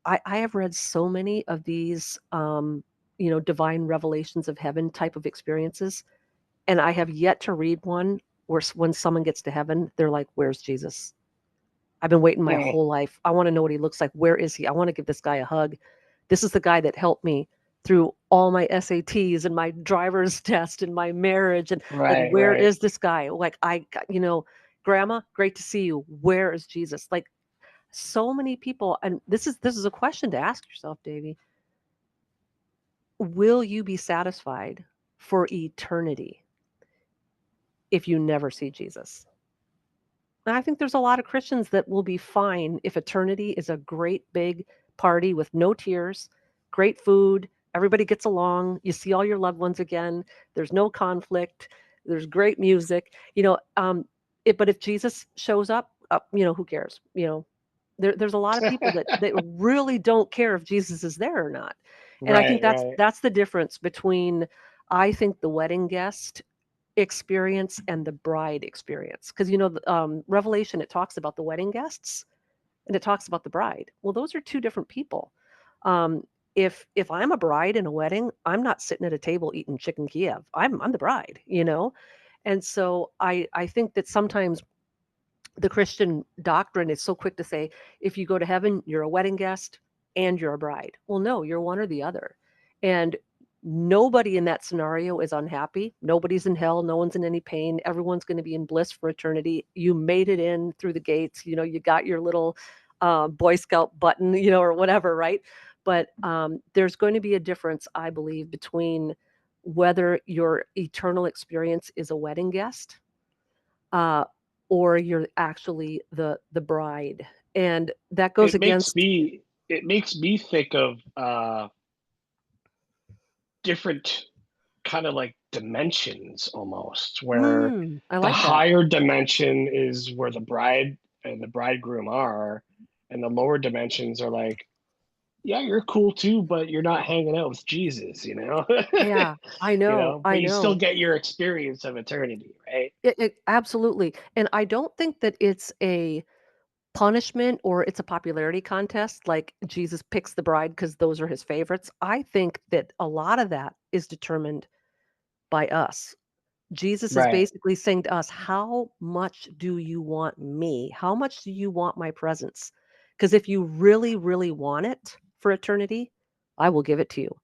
I have read so many of these divine revelations of heaven type of experiences, and I have yet to read one where when someone gets to heaven, they're like, where's Jesus? I've been waiting my Mm. whole life. I want to know what he looks like. Where is he? I want to give this guy a hug. This is the guy that helped me through all my SATs and my driver's test and my marriage and like, Right, where right. is this guy? Like, grandma, great to see you. Where is Jesus? Like, so many people, and this is a question to ask yourself, Davey. Will you be satisfied for eternity if you never see Jesus? And I think there's a lot of Christians that will be fine if eternity is a great big party with no tears, great food, everybody gets along, you see all your loved ones again, there's no conflict, there's great music, but if Jesus shows up, who cares? There's a lot of people that really don't care if Jesus is there or not. And I think Right, that's right. that's the difference between, I think, the wedding guest experience and the bride experience. Because Revelation, it talks about the wedding guests and it talks about the bride. Well, those are two different people. Um, if I'm a bride in a wedding, I'm not sitting at a table eating chicken Kiev. I'm the bride. And so I think that sometimes the Christian doctrine is so quick to say, if you go to heaven, you're a wedding guest and you're a bride. Well, no, you're one or the other. And nobody in that scenario is unhappy. Nobody's in hell. No one's in any pain. Everyone's going to be in bliss for eternity. You made it in through the gates. You got your little Boy Scout button, or whatever, right? But there's going to be a difference, I believe, between whether your eternal experience is a wedding guest uh, or you're actually the bride, and that goes It makes against. me it makes me think of different kind of like dimensions almost, where I the like that. higher dimension is where the bride and the bridegroom are, and the lower dimensions are like, yeah, you're cool too, but you're not hanging out with Jesus, you know? Yeah, I You know, know, but I you still know. get your experience of eternity, right? It absolutely, and I don't think that it's a punishment or it's a popularity contest, like Jesus picks the bride because those are his favorites. I think that a lot of that is determined by us. Jesus is Right. basically saying to us, "How much do you want me? How much do you want my presence? Because if you really, really want it for eternity, I will give it to you.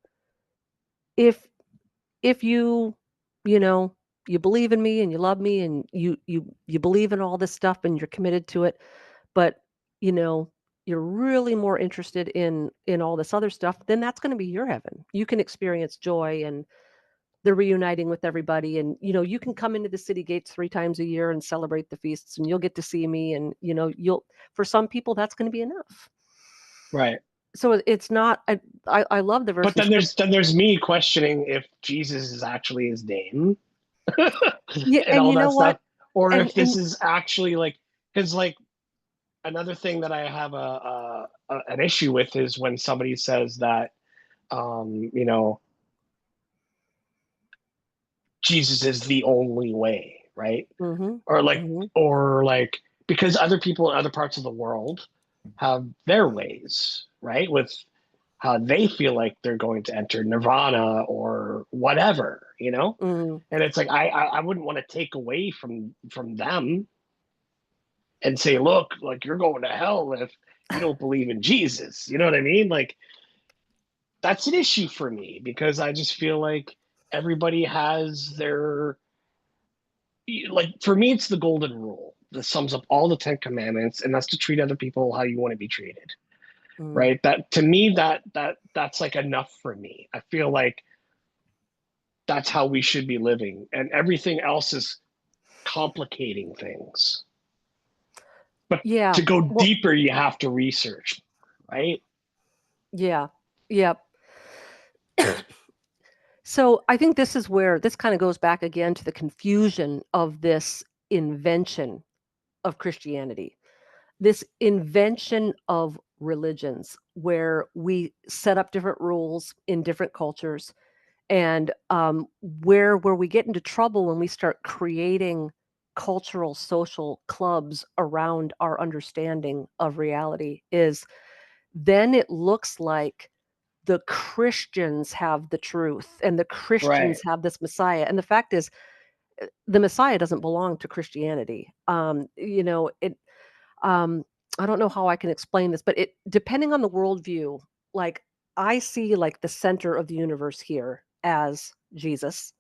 If if you know, you believe in me and you love me and you believe in all this stuff and you're committed to it, but you know, you're really more interested in all this other stuff, then that's going to be your heaven. You can experience joy and the reuniting with everybody, and you can come into the city gates 3 times a year and celebrate the feasts, and you'll get to see me, and you'll for some people that's going to be enough. Right. So it's not. I love the verse But in scripture. then there's me questioning if Jesus is actually his name Yeah, and and all you that know what? stuff, or if this And is actually like, because like another thing that I have an issue with is when somebody says that you know, Jesus is the only way, right? mhm, Or like mhm, or like because other people in other parts of the world have their ways, right? With how they feel like they're going to enter nirvana or whatever, you know? mhm. And it's like I wouldn't want to take away from them and say, look, like you're going to hell if you don't believe in Jesus. You know what I mean? Like that's an issue for me because I just feel like everybody has their like for me it's the golden rule that sums up all the 10 commandments, and that's to treat other people how you want to be treated, Mm. right? That to me that's like enough for me. I feel like that's how we should be living, and everything else is complicating things. But Yeah. to go Well, deeper you have to research, right? yeah. Yep. So I think this is where this kind of goes back again to the confusion of this invention of Christianity, this invention of religions where we set up different rules in different cultures, and where we get into trouble when we start creating cultural social clubs around our understanding of reality is then it looks like the Christians have the truth and the Right. Christians have this Messiah. And the fact is, the Messiah doesn't belong to Christianity. Um, I don't know how I can explain this, but it depending on the worldview, like I see like the center of the universe here as Jesus,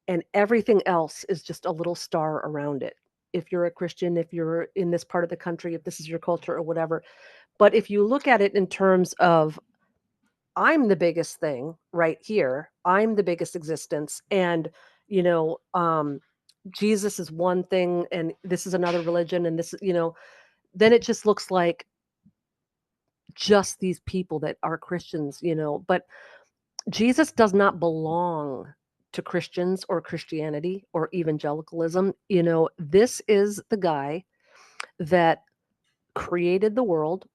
and everything else is just a little star around it. If you're a Christian, if you're in this part of the country, if this is your culture or whatever. But if you look at it in terms of I'm the biggest thing right here, I'm the biggest existence, and you know, Jesus is one thing, and this is another religion, and this, then it just looks like just these people that are Christians, but Jesus does not belong to Christians or Christianity or evangelicalism. This is the guy that created the world,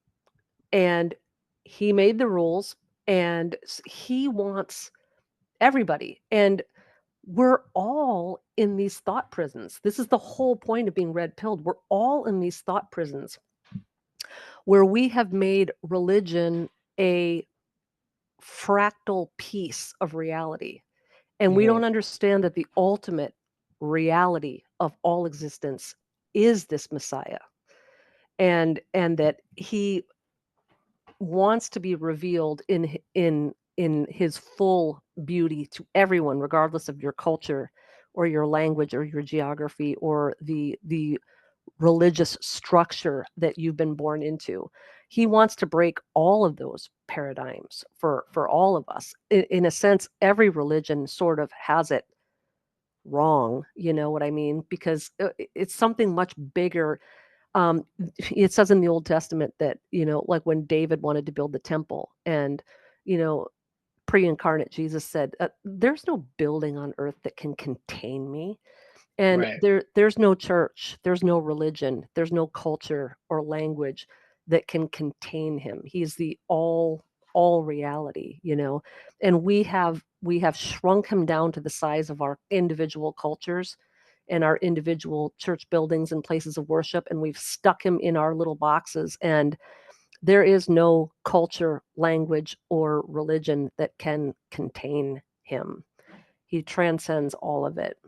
and he made the rules, and he wants everybody. And we're all in these thought prisons. This is the whole point of being red pilled. We're all in these thought prisons where we have made religion a fractal piece of reality. And we Mhm. don't understand that the ultimate reality of all existence is this Messiah, and that he wants to be revealed in his full beauty to everyone, regardless of your culture or your language or your geography or the religious structure that you've been born into. He wants to break all of those paradigms for all of us. In a sense, every religion sort of has it wrong, you know what I mean? Because it's something much bigger. It says in the Old Testament that, like when David wanted to build the temple, and, you know, pre-incarnate Jesus said, there's no building on earth that can contain me. And Right. there's no church, there's no religion, there's no culture or language that can contain him. He's the all reality, and we have shrunk him down to the size of our individual cultures and our individual church buildings and places of worship, and we've stuck him in our little boxes. And there is no culture, language, or religion that can contain him. He transcends all of it.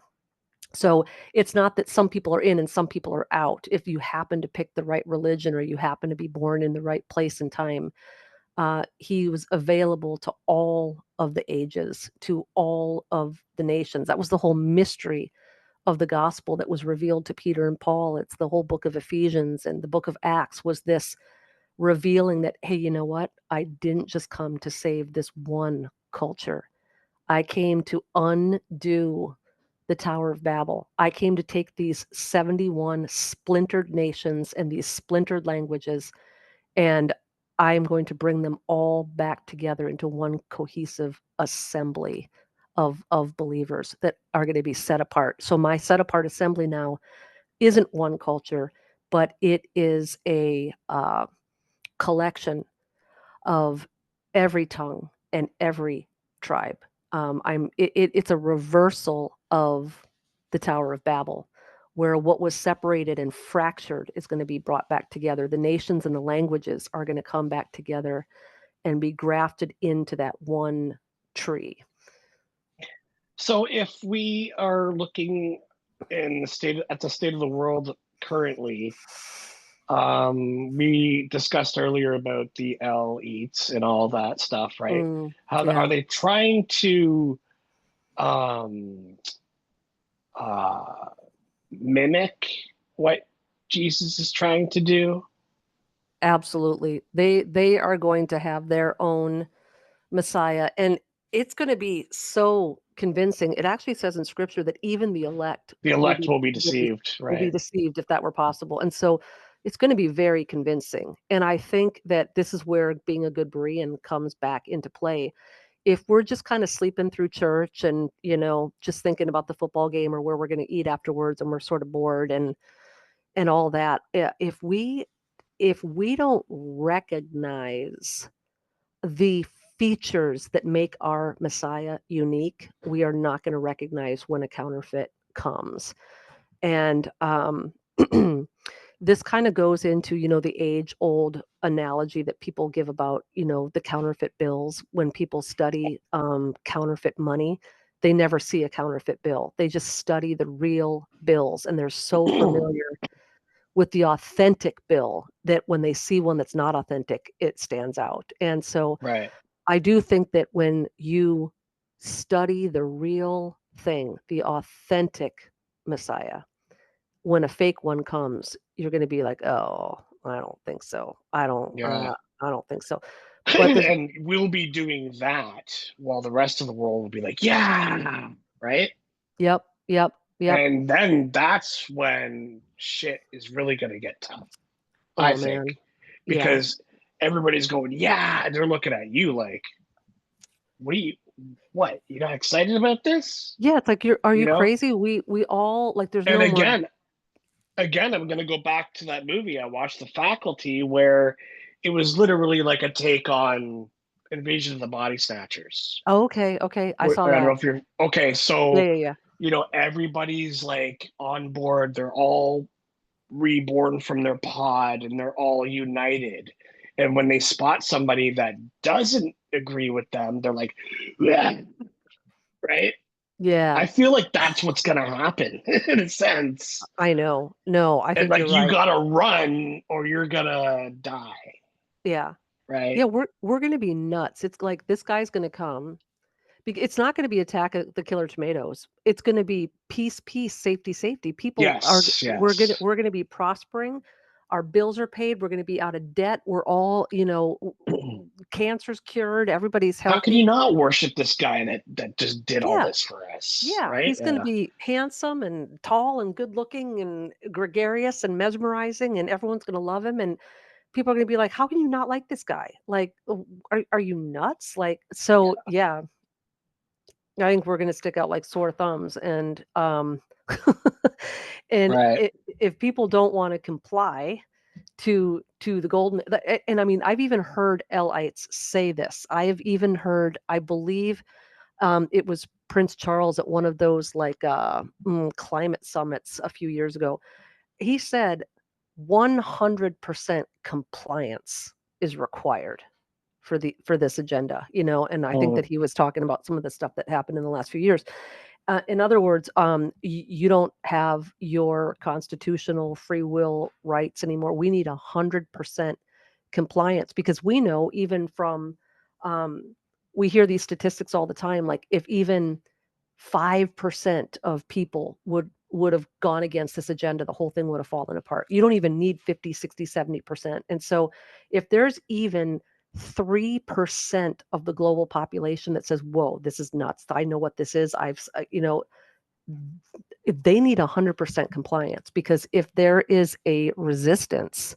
So it's not that some people are in and some people are out. If you happen to pick the right religion or you happen to be born in the right place and time, he was available to all of the ages, to all of the nations. That was the whole mystery of the gospel that was revealed to Peter and Paul. It's the whole book of Ephesians and the book of Acts was this revealing that, hey, you know what? I didn't just come to save this one culture. I came to undo the Tower of Babel. I came to take these 71 splintered nations and these splintered languages, and I'm going to bring them all back together into one cohesive assembly of believers that are going to be set apart. So my set apart assembly now isn't one culture, but it is a collection of every tongue and every tribe. It's a reversal of the Tower of Babel, where what was separated and fractured is going to be brought back together. The nations and the languages are going to come back together and be grafted into that one tree. So if we are looking at the state of the world currently, we discussed earlier about the El-ites and all that stuff, right? Are Yeah, they trying to um, uh, mimic what Jesus is trying to do? absolutely. They are going to have their own Messiah, and it's going to be so convincing. It actually says in scripture that even the elect The will elect be will be will be deceived, will be right? deceived if that were possible. And so it's going to be very convincing. And I think that this is where being a good Berean comes back into play. If we're just kind of sleeping through church and, just thinking about the football game or where we're going to eat afterwards, and we're sort of bored and all that, if we don't recognize the features that make our Messiah unique, we are not going to recognize when a counterfeit comes. And this kind of goes into, the age old analogy that people give about, the counterfeit bills. When people study counterfeit money, they never see a counterfeit bill. They just study the real bills, and they're so familiar with the authentic bill that when they see one that's not authentic, it stands out. And so Right. I do think that when you study the real thing, the authentic Messiah, when a fake one comes, you're going to be like, "Oh, I don't think so. Yeah. I don't think so." But there's And we'll be doing that while the rest of the world will be like, yeah, right? Yep, yep, yep. And then that's when shit is really going to get tough, I Oh think, man. Yeah. because everybody's going, yeah, and they're looking at you like, what are you, what? You're not excited about this? Yeah, it's like are You you know? crazy? We all like there's And no more. again, I'm going to go back to that movie I watched, The Faculty, where it was literally like a take on Invasion of the Body Snatchers. Oh, okay, okay. I saw I don't know that. if you're okay. Yeah, So, yeah, yeah. everybody's like on board. They're all reborn from their pod and they're all united. And when they spot somebody that doesn't agree with them, they're like, yeah, right? Yeah, I feel like that's what's going to happen in a sense. I know. No, I And think you're like, you right. got to run or you're going to die, Yeah. right? Yeah, we're gonna be nuts. It's like this guy's gonna come. It's not gonna be Attack of the Killer Tomatoes. It's gonna be peace, peace, safety, safety. People are Yes, yes. we're gonna be prospering. Our bills are paid. We're gonna be out of debt. We're all, cancer's cured. Everybody's How can you healthy. not worship this guy that just did all Yeah, this for us, yeah. right? He's gonna Yeah. be handsome and tall and good looking and gregarious and mesmerizing, and everyone's gonna love him. And people are gonna be like, "How can you not like this guy? Like, are you nuts?" Like, so Yeah. yeah, I think we're gonna stick out like sore thumbs, and and Right. if people don't want to comply to the golden, and I mean, I've even heard L-ites say this. I have even heard, I believe, it was Prince Charles at one of those like climate summits a few years ago. He said 100% compliance is required for this agenda, and I think Mm. that he was talking about some of the stuff that happened in the last few years. In other words, you don't have your constitutional free will rights anymore. We need 100% compliance, because we know, even from um, we hear these statistics all the time, like if even 5% of people would have gone against this agenda, the whole thing would have fallen apart. You don't even need 50, 60, 70%. And so if there's even 3% of the global population that says, "Whoa, this is nuts. I know what this is." If they need 100% compliance, because if there is a resistance,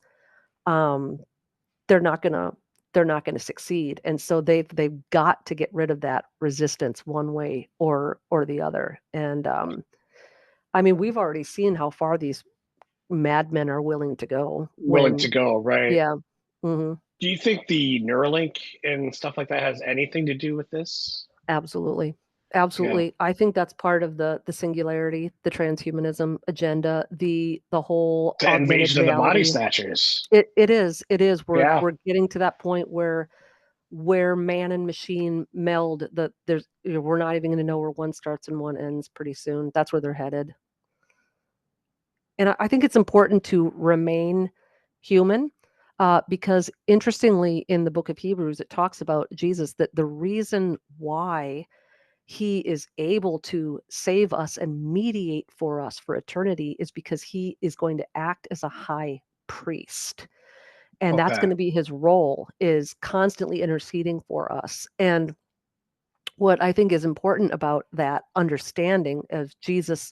um, they're not gonna they're not gonna succeed. And so they've got to get rid of that resistance one way or the other. And I mean, we've already seen how far these madmen are willing to go Willing to when, go, right? yeah. Hmm. Do you think the Neuralink and stuff like that has anything to do with this? Absolutely. Yeah. Absolutely. I think that's part of the singularity, the transhumanism agenda, the whole The augmented invasion of the body reality. snatchers. It is. Yeah. We're getting to that point where man and machine meld. We're not even going to know where one starts and one ends pretty soon. That's where they're headed. And I think it's important to remain human, because interestingly, in the book of Hebrews, it talks about Jesus, that the reason why he is able to save us and mediate for us for eternity is because he is going to act as a high priest. And that's Okay. going to be his role, is constantly interceding for us. And what I think is important about that understanding of Jesus,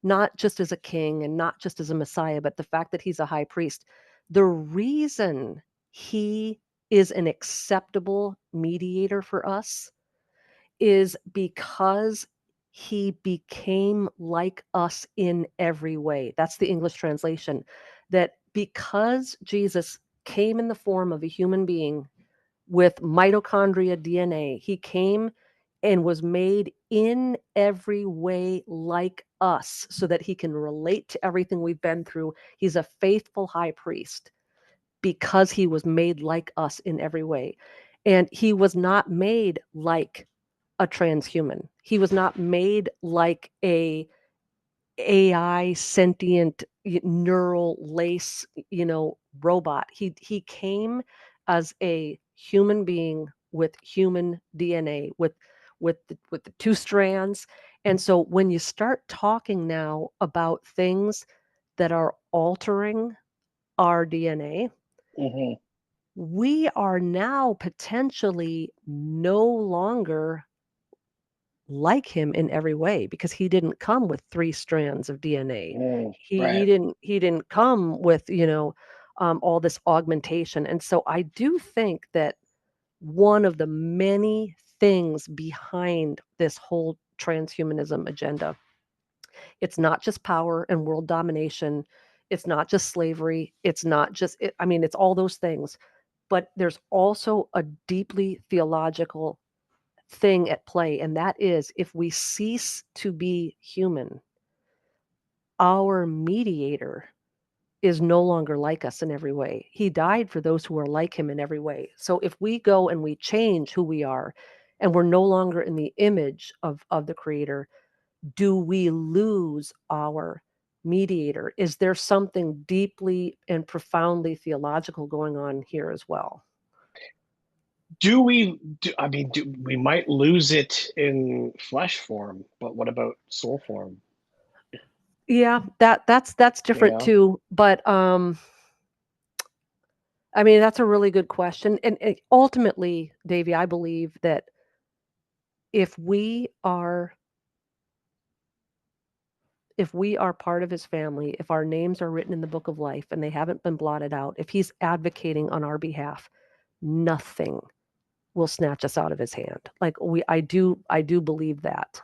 not just as a king and not just as a Messiah, but the fact that he's a high priest, the reason he is an acceptable mediator for us is because he became like us in every way. That's the English translation. That because Jesus came in the form of a human being with mitochondria DNA, he came and was made in every way like us so that he can relate to everything we've been through. He's a faithful high priest because he was made like us in every way. And he was not made like a transhuman. He was not made like a AI sentient neural lace, robot. He came as a human being with human DNA, with the two strands. And so when you start talking now about things that are altering our DNA, Hmm. we are now potentially no longer like him in every way because he didn't come with 3 strands of DNA. Mm, He right. didn't come with, all this augmentation. And so I do think that one of the many things behind this whole transhumanism agenda, it's not just power and world domination, it's not just slavery, it's not just I mean, it's all those things, but there's also a deeply theological thing at play, and that is if we cease to be human, our mediator is no longer like us in every way. He died for those who are like him in every way. So if we go and we change who we are and we're no longer in the image of the creator, do we lose our mediator? Is there something deeply and profoundly theological going on here as well? I mean, we might lose it in flesh form, but what about soul form? Yeah, that's You different know? too, but I mean, that's a really good question. And ultimately, Davey, I believe that if we are if we are part of his family, if our names are written in the book of life and they haven't been blotted out, if he's advocating on our behalf, nothing will snatch us out of his hand. Like I do believe that.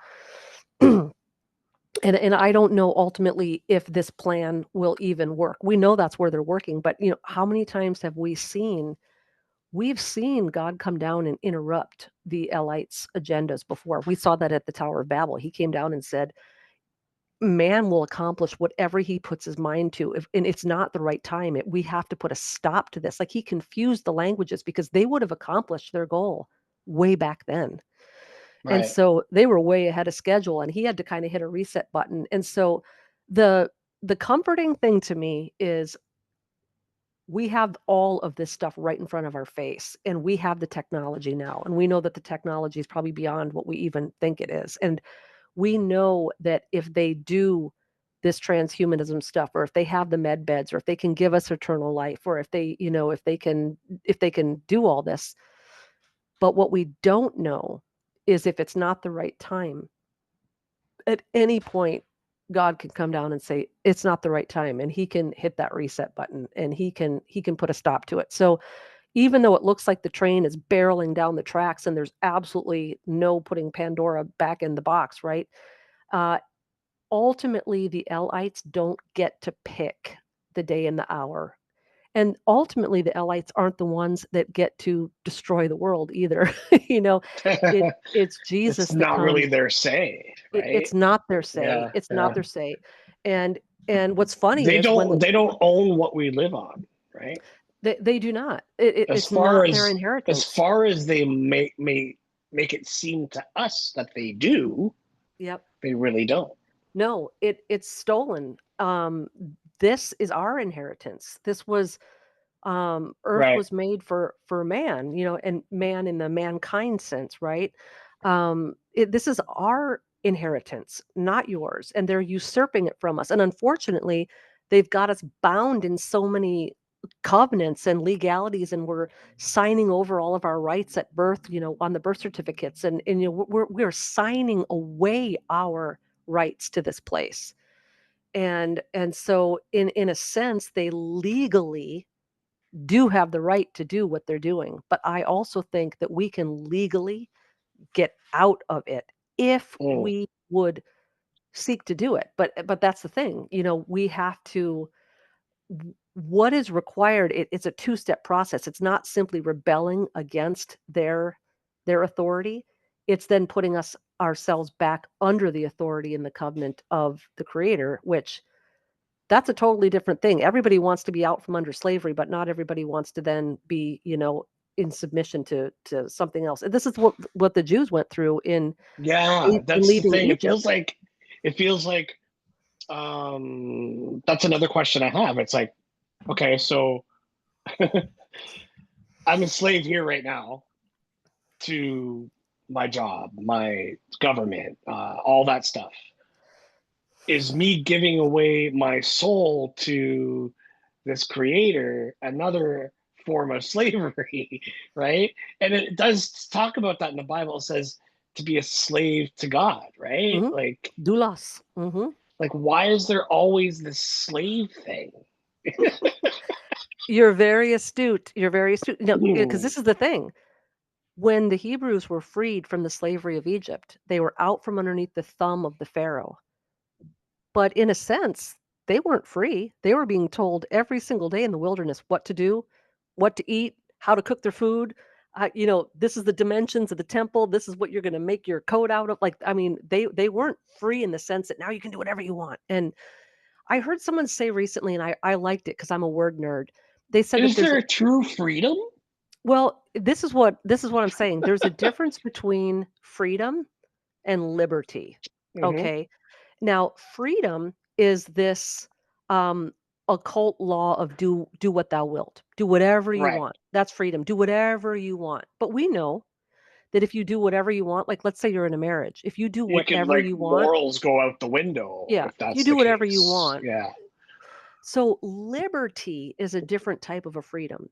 And I don't know ultimately if this plan will even work. We know that's where they're working, but how many times have we've seen God come down and interrupt the El-ites' agendas before. We saw that at the Tower of Babel. He came down and said, man will accomplish whatever he puts his mind to. And it's not the right time. We have to put a stop to this. Like he confused the languages because they would have accomplished their goal way back then. And Right. so they were way ahead of schedule and he had to kind of hit a reset button. And so the the comforting thing to me is we have all of this stuff right in front of our face and we have the technology now and we know that the technology is probably beyond what we even think it is, and we know that if they do this transhumanism stuff, or if they have the med beds, or if they can give us eternal life, or if they if they can do all this, but what we don't know is if it's not the right time, at any point God can come down and say it's not the right time, and he can hit that reset button and he can put a stop to it. So even though it looks like the train is barreling down the tracks and there's absolutely no putting Pandora back in the box, right? Uh, Ultimately, the L-ites don't get to pick the day and the hour. And ultimately, the L-ites aren't the ones that get to destroy the world either. you know, it's It's Jesus that not really comes. their say, It's right? not their say. Yeah, It's not yeah. their say. And what's funny is when They don't own what we live on, right? they do not. It's not their As inheritance. far as they make it seem to us that they do, Yep. they really don't. No, it's stolen. This is our inheritance. This was Earth Right. was made for man, and man in the mankind sense, right? This is our inheritance, not yours, and they're usurping it from us. And unfortunately, they've got us bound in so many covenants and legalities, and we're signing over all of our rights at birth, on the birth certificates, and we're signing away our rights to this place. And so in a sense, they legally do have the right to do what they're doing. But I also think that we can legally get out of it if Mm, we would seek to do it. But that's the thing, we have to what is required, it's a two-step process. It's not simply rebelling against their authority. It's then putting ourselves back under the authority and the covenant of the creator, which that's a totally different thing. Everybody wants to be out from under slavery, but not everybody wants to then be, in submission to something else. And this is what the Jews went through yeah, in that's the leaving thing. Egypt. It feels like that's another question I have. It's like, okay, so I'm a slave here right now. to my job, my government, all that stuff, is me giving away my soul to this creator, another form of slavery, right? And it does talk about that in the Bible. It says to be a slave to God, right? Hmm. Doulos. Like why is there always this slave thing? You're very astute. You're very astute. No, because Hmm. this is the thing. When the Hebrews were freed from the slavery of Egypt, they were out from underneath the thumb of the Pharaoh. But in a sense, they weren't free. They were being told every single day in the wilderness what to do, what to eat, how to cook their food. This is the dimensions of the temple. This is what you're going to make your coat out of. Like, I mean, they weren't free in the sense that now you can do whatever you want. And I heard someone say recently, and I liked it because I'm a word nerd. They said that Is there a true freedom? this is what I'm saying. There's a difference between freedom and liberty. Hmm. Okay. Now, freedom is this um, occult law of do what thou wilt, do whatever you Right. want. That's freedom. Do whatever you want. But we know that if you do whatever you want, like let's say you're in a marriage, if you do You could whatever like you want, morals go out the window yeah, if if you that's do the whatever you case. want. Yeah. So liberty is a different type of a freedom.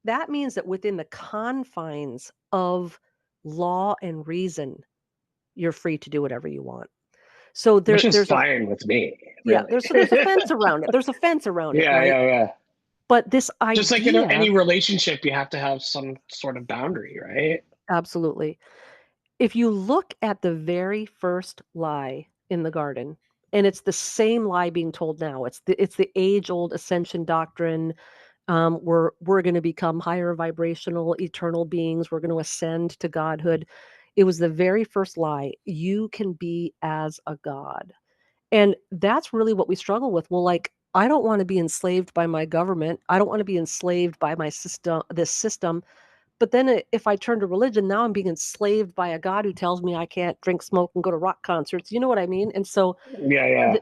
That means that within the confines of law and reason, you're free to do whatever you want. So Which is there's a fine with me, yeah, really. there's a fence around it. There's a fence around it, Yeah, right? yeah, yeah. But this Just like in idea, any relationship, you have to have some sort of boundary, right? absolutely. If you look at the very first lie in the garden, and it's the same lie being told now. It's the age-old ascension doctrine. We're going to become higher vibrational, eternal beings. We're going to ascend to godhood. It was the very first lie. You can be as a god. And that's really what we struggle with. Well, like, I don't want to be enslaved by my government. I don't want to be enslaved by my system, this system. But then if I turn to religion, now I'm being enslaved by a God who tells me I can't drink, smoke, and go to rock concerts. You know what I mean? And so Yeah, yeah.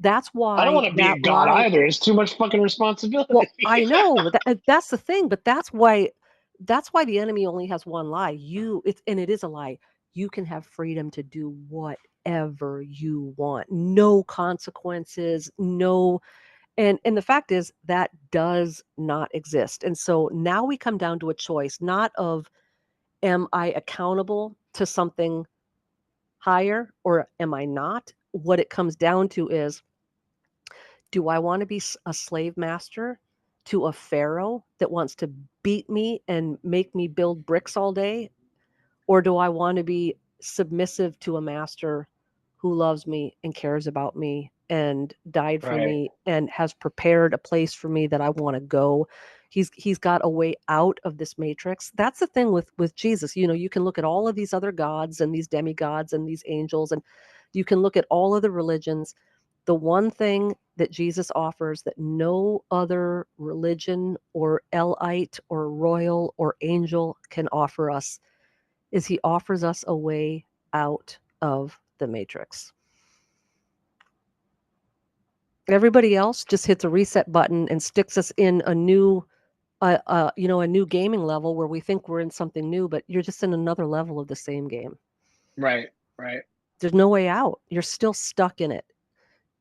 that's I don't why want to be a that god lie. either. It's too much fucking responsibility. Well, I know that's the thing, but that's why the enemy only has one lie. And it is a lie. You can have freedom to do whatever you want. No consequences, no. And the fact is that does not exist. And so now we come down to a choice, not of am I accountable to something higher or am I not? What it comes down to is, do I want to be a slave master to a pharaoh that wants to beat me and make me build bricks all day? Or do I want to be submissive to a master who loves me and cares about me and died for Right. me and has prepared a place for me that I want to go? He's got a way out of this matrix. That's the thing with Jesus. You can look at all of these other gods and these demigods and these angels, and you can look at all of the religions. The one thing that Jesus offers that no other religion or El-ite or royal or angel can offer us is he offers us a way out of the matrix. Everybody else just hits a reset button and sticks us in a new gaming level where we think we're in something new, but you're just in another level of the same game. Right. Right. There's no way out. You're still stuck in it.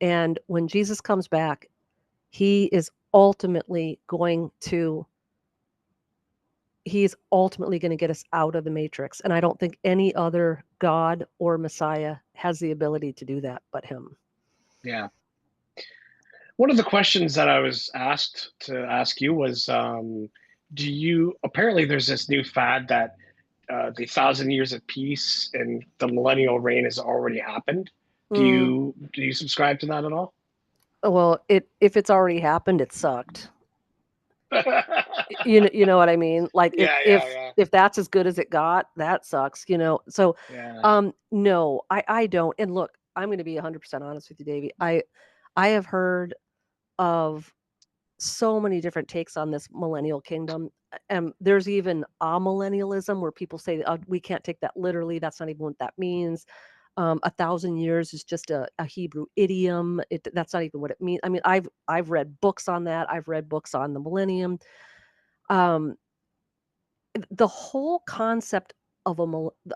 And when Jesus comes back, he is ultimately going to he's ultimately going to get us out of the matrix. And I don't think any other God or Messiah has the ability to do that but him. Yeah. One of the questions that I was asked to ask you was, do you apparently there's this new fad that the 1,000 years of peace and the millennial reign has already happened. Mm, Do you subscribe to that at all? well, if it's already happened, it sucked. You know what I mean? Like if Yeah, yeah, if yeah, if that's as good as it got, that sucks. So yeah. no, I don't. And look, I'm going to be 100% honest with you, Davey. I have heard of so many different takes on this millennial kingdom. There's even amillennialism where people say, we can't take that literally. That's not even what that means. 1,000 years is just a Hebrew idiom. That's not even what it means. I mean, I've read books on that. I've read books on the millennium. Um, the whole concept of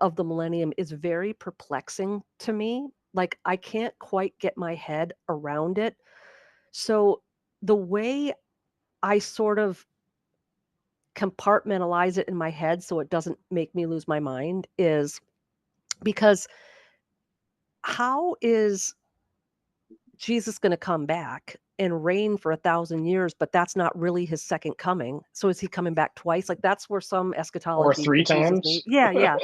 of the millennium is very perplexing to me. Like, I can't quite get my head around it. So the way I sort of compartmentalize it in my head so it doesn't make me lose my mind is because how is Jesus going to come back and reign for 1,000 years, but that's not really his second coming? So is he coming back twice? Like, that's where some Or eschatology three confuses me. times. Yeah, yeah.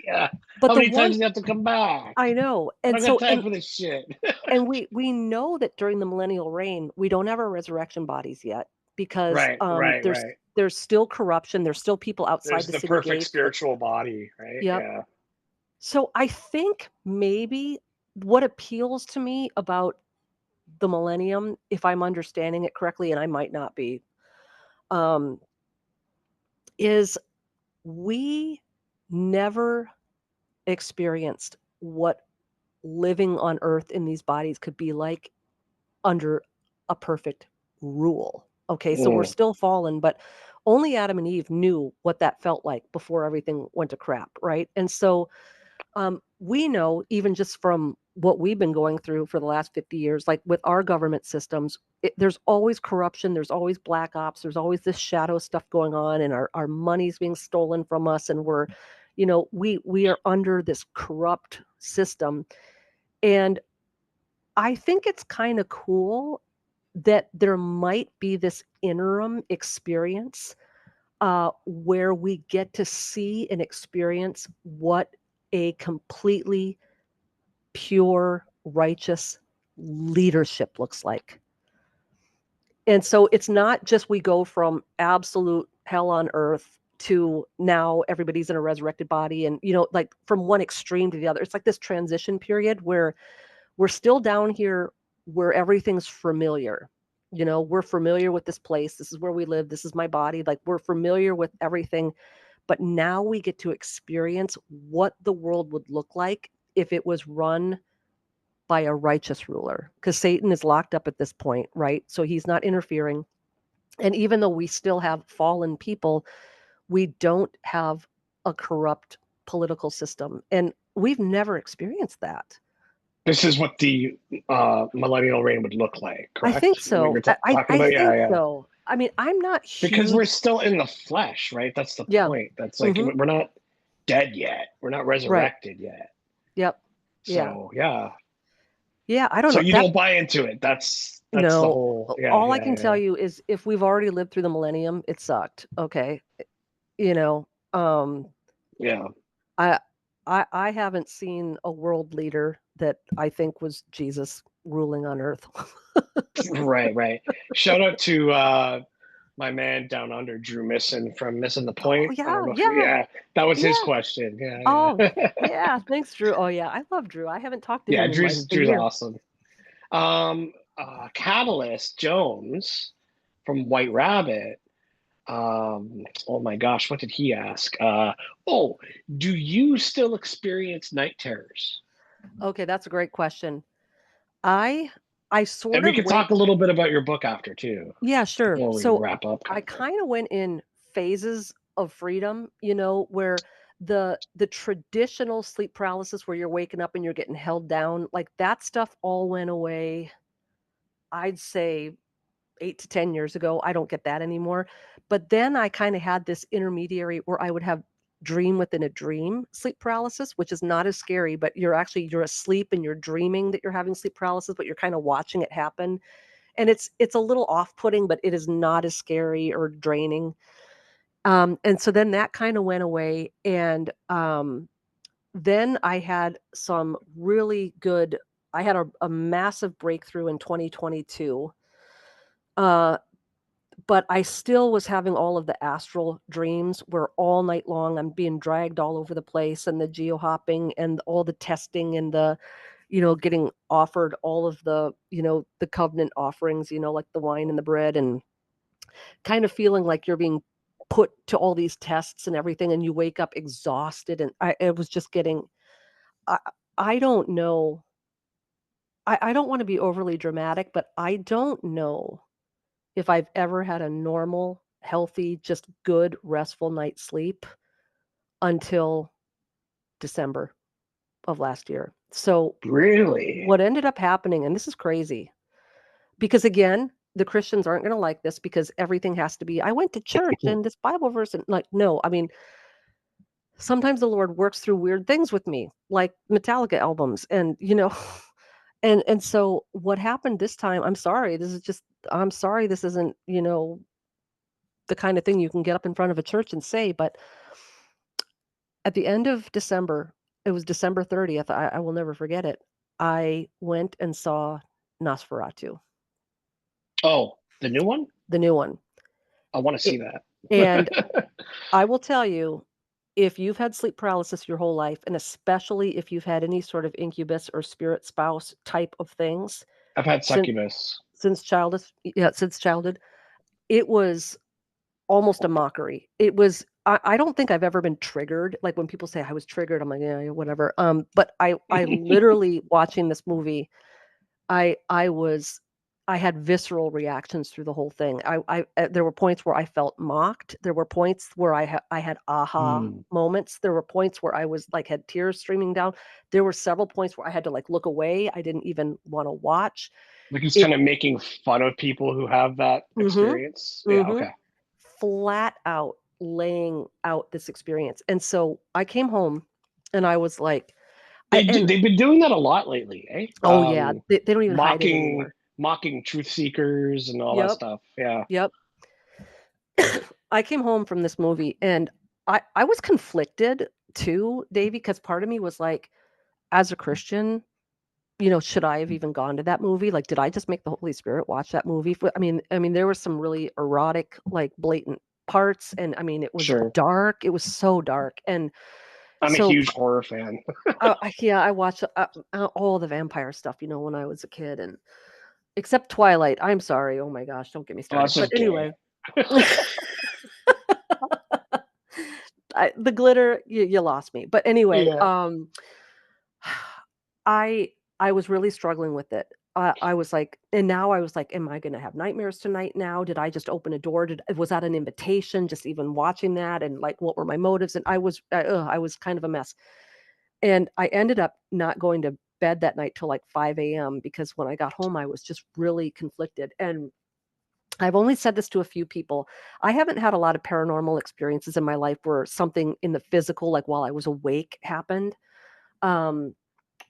Yeah. But How the many one times do you have to come back? I know. I And don't got so time for this shit. we know that during the millennial reign, we don't have our resurrection bodies yet because Right, right, right. there's still corruption. There's still people outside There's the the city perfect gates that spiritual body, right? yep. Yeah. So I think maybe what appeals to me about the millennium, if I'm understanding it correctly, and I might not be, um, is we never experienced what living on earth in these bodies could be like under a perfect rule. Okay, so we're Mm. still fallen, but only Adam and Eve knew what that felt like before everything went to crap, right? And so we know, even just from what we've been going through for the last 50 years, like with our government systems, there's always corruption, there's always black ops, there's always this shadow stuff going on, and our money's being stolen from us, and we're, we are under this corrupt system. And I think it's kind of cool that there might be this interim experience where we get to see and experience what a completely pure, righteous leadership looks like. And so it's not just we go from absolute hell on earth to now everybody's in a resurrected body and, like from one extreme to the other. It's like this transition period where we're still down here where everything's familiar. We're familiar with this place. This is where we live. This is my body. Like, we're familiar with everything. But now we get to experience what the world would look like if it was run by a righteous ruler, because Satan is locked up at this point, right? So he's not interfering. And even though we still have fallen people, we don't have a corrupt political system. And we've never experienced that. This is what the millennial reign would look like, I think correct? What you're so. talking I about? Yeah, think yeah. so. I mean, I'm not Because huge. we're still in the flesh, right? That's the Yeah. point. That's like Hmm. we're not dead yet. We're not Right. resurrected yet. Yep. Yeah. So yeah. Yeah. I don't So know you that. don't buy into it. That's the No. whole. Yeah, All I yeah, can tell yeah. you is if we've already lived through the millennium, it sucked. Okay. You know, um, Yeah. I I haven't seen a world leader that I think was Jesus ruling on earth. Right, right. Shout out to my man down under, Drew Misson from Missing the Oh, Point. I yeah, don't know if yeah, yeah, that was his yeah. question. Yeah, Oh, yeah. yeah, thanks, Drew. Oh, yeah, I love Drew. I haven't talked to Yeah, him in, like, a Drew's year. awesome. Catalyst Jones from White Rabbit. Oh my gosh, what did he ask? Oh, do you still experience night terrors? Okay, that's a great question. I I And sort we of could went talk a little bit about your book after too, yeah, sure. before we So, wrap up, I kind of. kinda went in phases of freedom, where the traditional sleep paralysis where you're waking up and you're getting held down, like, that stuff all went away, I'd say 8 to 10 years ago. I don't get that anymore. But then I kinda had this intermediary where I would have dream within a dream sleep paralysis, which is not as scary, but you're asleep and you're dreaming that you're having sleep paralysis, but you're kinda watching it happen. And it's a little off-putting, but it is not as scary or draining. And so then that kinda went away, and, then I had a massive breakthrough in 2022. Uh But I still was having all of the astral dreams where all night long I'm being dragged all over the place and the geo-hopping and all the testing and getting offered all of the covenant offerings, like the wine and the bread, and kind of feeling like you're being put to all these tests and everything, and you wake up exhausted, and it was just getting I I don't know. I don't wanna be overly dramatic, but I don't know if I've ever had a normal healthy, just good, restful night's sleep until December of last year. So Really? what ended up happening, and this is crazy, because again, the Christians aren't going to like this because everything has to be, I went to church and this Bible verse, and like, no, I mean, sometimes the Lord works through weird things with me, like Metallica albums, and and so what happened this time, I'm sorry, this isn't, the kind of thing you can get up in front of a church and say, but at the end of December, it was December 30th, I will never forget it. I went and saw Nosferatu, Oh, the new one? the new one. I want to see It, that. and I will tell you, if you've had sleep paralysis your whole life, and especially if you've had any sort of incubus or spirit spouse type of things I've had since succubus. since childhood, it was almost a mockery. It was, I don't think I've ever been triggered. Like when people say I was triggered, I'm like, yeah, whatever. But I literally watching this movie, I was I had visceral reactions through the whole thing. There were points where I felt mocked. There were points where I had aha Hmm. moments. There were points where I was like had tears streaming down. There were several points where I had to like look away. I didn't even want to watch Like he's it. kind of making fun of people who have that Mhm. experience. Yeah, Mhm. okay. Flat out laying out this experience. And so I came home and I was like, I and They've been doing that a lot lately, eh? oh yeah, they don't even hide it Mocking anymore. mocking truth seekers and all that Yep. stuff. Yeah, Yep. I came home from this movie and I was conflicted too, Davey, because part of me was like, as a Christian, should I have even gone to that movie? Like, did I just make the Holy Spirit watch that movie? I mean, there were some really erotic, like blatant parts, and I mean, it was sure. dark. It was so dark, and I'm a so huge horror fan. yeah, I watched all the vampire stuff, when I was a kid, and except Twilight. I'm sorry. Oh my gosh, don't get me Oh, started. that's But just gay. anyway, the glitter, you lost me. But anyway, Yeah. I was really struggling with it. I was like, and now I was like, am I going to have nightmares tonight? Now, did I just open a door? Was that an invitation? Just even watching that, and like, what were my motives? And I was kind of a mess. And I ended up not going to bed that night till like 5 a.m. because when I got home, I was just really conflicted. And I've only said this to a few people. I haven't had a lot of paranormal experiences in my life where something in the physical, like while I was awake, happened. Um,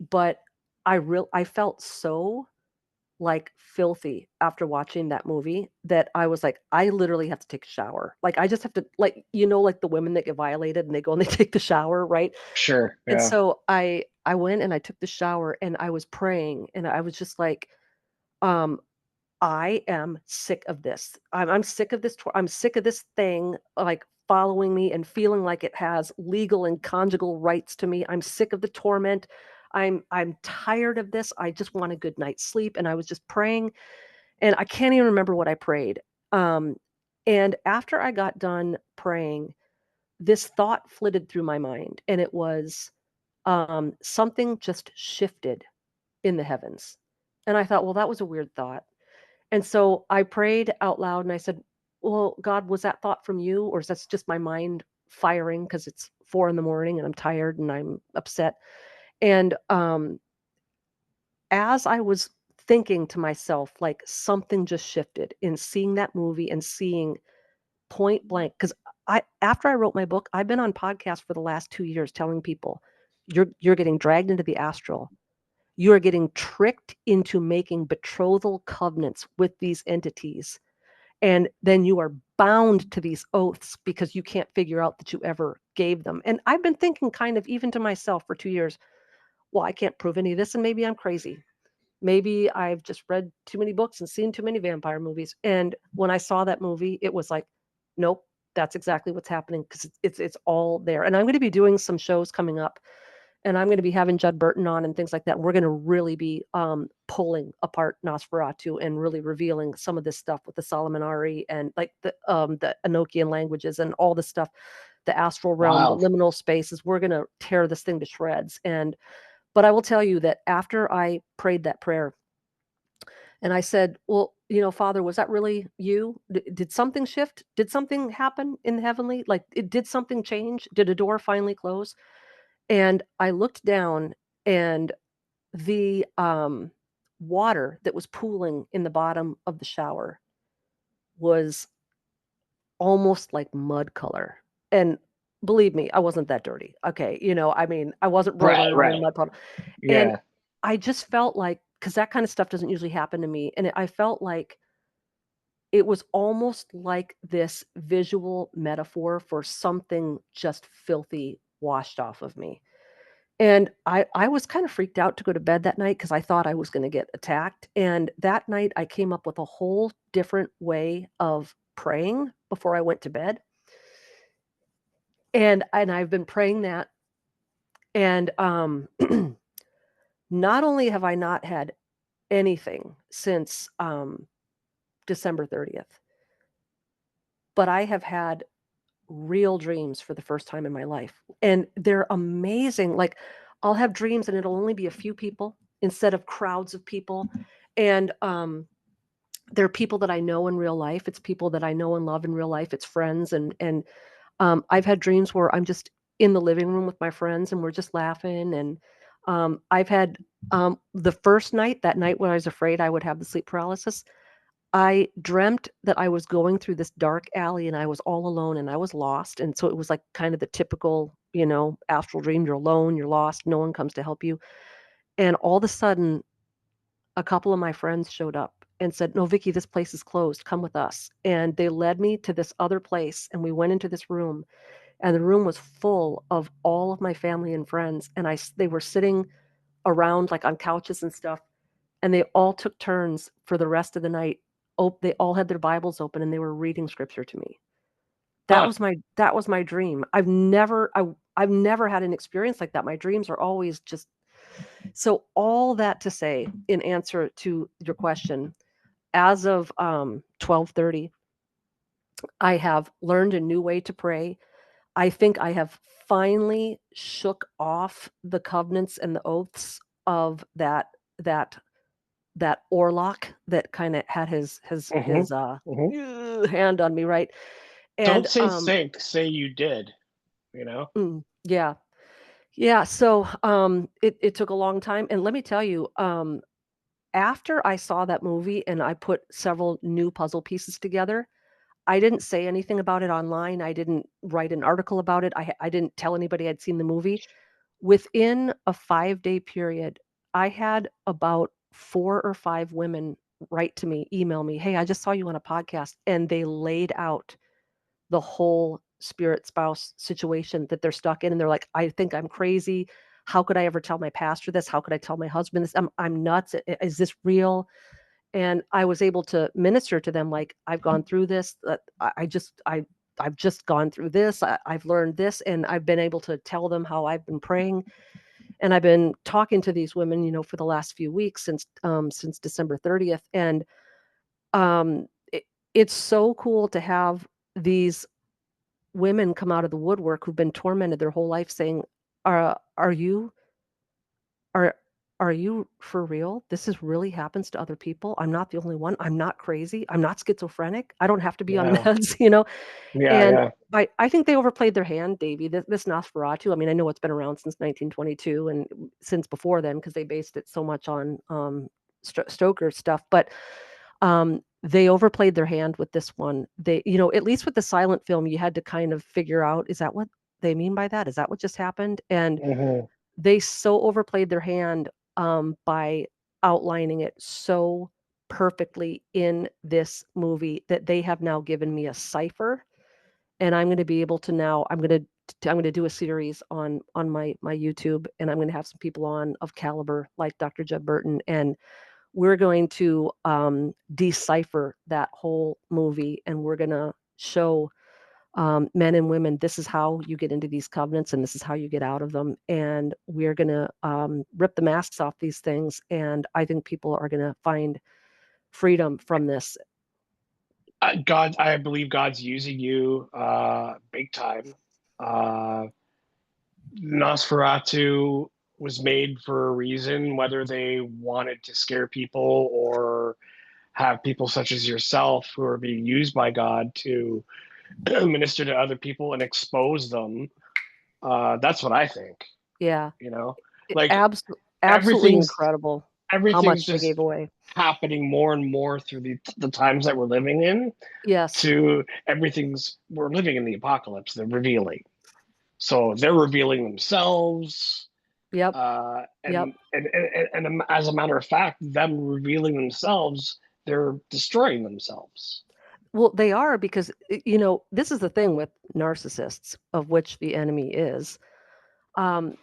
but I felt so like filthy after watching that movie that I was like, I literally have to take a shower. Like I just have to, like, like the women that get violated and they go and they take the shower, right? Sure. And Yeah. so I went and I took the shower and I was praying and I was just like, um, I am sick of this. I'm sick of this. I'm sick of this thing like following me and feeling like it has legal and conjugal rights to me. I'm sick of the torment. I'm tired of this. I just want a good night's sleep. And I was just praying, and I can't even remember what I prayed. Um, and after I got done praying, this thought flitted through my mind, and it was something just shifted in the heavens. And I thought, well, that was a weird thought. And so I prayed out loud and I said, well, God, was that thought from you? Or is that just my mind firing because it's 4 in the morning and I'm tired and I'm upset? And as I was thinking to myself, like something just shifted in seeing that movie and seeing point blank. Because after I wrote my book, I've been on podcasts for the last 2 years telling people you're getting dragged into the astral. You are getting tricked into making betrothal covenants with these entities. And then you are bound to these oaths because you can't figure out that you ever gave them. And I've been thinking kind of even to myself for 2 years, well, I can't prove any of this, and maybe I'm crazy. Maybe I've just read too many books and seen too many vampire movies. And when I saw that movie, it was like, nope, that's exactly what's happening because it's all there. And I'm going to be doing some shows coming up, and I'm going to be having Judd Burton on and things like that. We're going to really be pulling apart Nosferatu and really revealing some of this stuff with the Solomonari and like the Enochian languages and all the stuff, the astral realm, the Wild. liminal spaces. We're going to tear this thing to shreds. But I will tell you that after I prayed that prayer and I said, well, Father, was that really you? Did something shift? Did something happen in the heavenly? Like, did something change? Did a door finally close? And I looked down, and the water that was pooling in the bottom of the shower was almost like mud color. And believe me, I wasn't that dirty. Okay. I mean, I wasn't rolling Right, around in right. mud puddle. And Yeah. I just felt like, because that kind of stuff doesn't usually happen to me. And I felt like it was almost like this visual metaphor for something just filthy washed off of me. And I was kind of freaked out to go to bed that night because I thought I was going to get attacked. And that night I came up with a whole different way of praying before I went to bed. And I've been praying that. And not only have I not had anything since December 30th, but I have had real dreams for the first time in my life. And they're amazing. Like, I'll have dreams and it'll only be a few people instead of crowds of people. And they're people that I know in real life. It's people that I know and love in real life. It's friends. And I've had dreams where I'm just in the living room with my friends and we're just laughing. And I've had the first night, that night when I was afraid I would have the sleep paralysis, I dreamt that I was going through this dark alley and I was all alone and I was lost. And so it was like kind of the typical, astral dream. You're alone, you're lost, no one comes to help you. And all of a sudden, a couple of my friends showed up and said, "No, Vicky, this place is closed. Come with us." And they led me to this other place. And we went into this room, and the room was full of all of my family and friends. And they were sitting around like on couches and stuff. And they all took turns for the rest of the night. They all had their Bibles open and they were reading scripture to me. That Huh. was my dream. I've never had an experience like that. My dreams are always just so. All that to say, in answer to your question, as of 12:30, I have learned a new way to pray. I think I have finally shook off the covenants and the oaths of that that Orlock that kind of had Hmm. his Hmm. hand on me, right? Don't And say think, say you did, you know? yeah. Yeah, so it took a long time, and let me tell you, after I saw that movie and I put several new puzzle pieces together, I didn't say anything about it online. I didn't write an article about it. I didn't tell anybody I'd seen the movie. Within a 5-day period, I had about 4 or 5 women write to me, email me, "Hey, I just saw you on a podcast," and they laid out the whole spirit spouse situation that they're stuck in, and they're like, "I think I'm crazy. How could I ever tell my pastor this? How could I tell my husband this? I'm nuts. Is this real?" And I was able to minister to them like, "I've gone through this. I've just gone through this. I've learned this," and I've been able to tell them how I've been praying. And I've been talking to these women, for the last few weeks since December 30th. And it's so cool to have these women come out of the woodwork who've been tormented their whole life saying, are you are are you for real? This is really happens to other people. I'm not the only one. I'm not crazy. I'm not schizophrenic. I don't have to be on Yeah. meds. Yeah, And yeah. I think they overplayed their hand, Davey. This Nosferatu. I mean, I know it's been around since 1922 and since before then because they based it so much on Stoker stuff. But they overplayed their hand with this one. At least with the silent film, you had to kind of figure out, is that what they mean by that? Is that what just happened? And Hmm. they so overplayed their hand by outlining it so perfectly in this movie that they have now given me a cipher, and I'm going to be able to now. I'm going to do a series on my YouTube, and I'm going to have some people on of caliber like Dr. Jeb Burton, and we're going to decipher that whole movie, and we're going to show men and women, this is how you get into these covenants and this is how you get out of them. And we're going to rip the masks off these things. And I think people are going to find freedom from this. God, I believe God's using you big time. Uh, Nosferatu was made for a reason, whether they wanted to scare people or have people such as yourself who are being used by God to minister to other people and expose them. That's what I think. Yeah. You know, like Absolutely everything's incredible how everything's much they gave just away. happening more and more through the times that we're living in. Yes. To everything's we're living in the apocalypse. They're revealing, so they're revealing themselves. Yep. Uh, Yep. and as a matter of fact, them revealing themselves, they're destroying themselves. Well, they are because, this is the thing with narcissists, of which the enemy is. Um,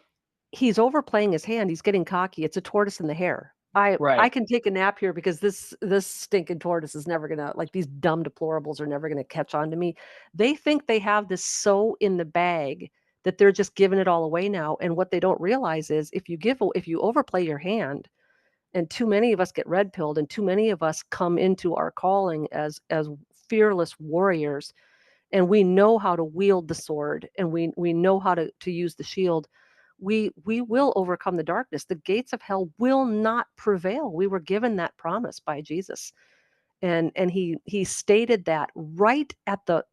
he's overplaying his hand. He's getting cocky. It's a tortoise in the hare. I Right. can take a nap here because this stinking tortoise is never gonna, like, these dumb deplorables are never gonna catch on to me. They think they have this so in the bag that they're just giving it all away now. And what they don't realize is if you overplay your hand, and too many of us get red pilled, and too many of us come into our calling as fearless warriors, and we know how to wield the sword, and we know how to use the shield. We will overcome the darkness. The gates of hell will not prevail. We were given that promise by Jesus, and he stated that right at the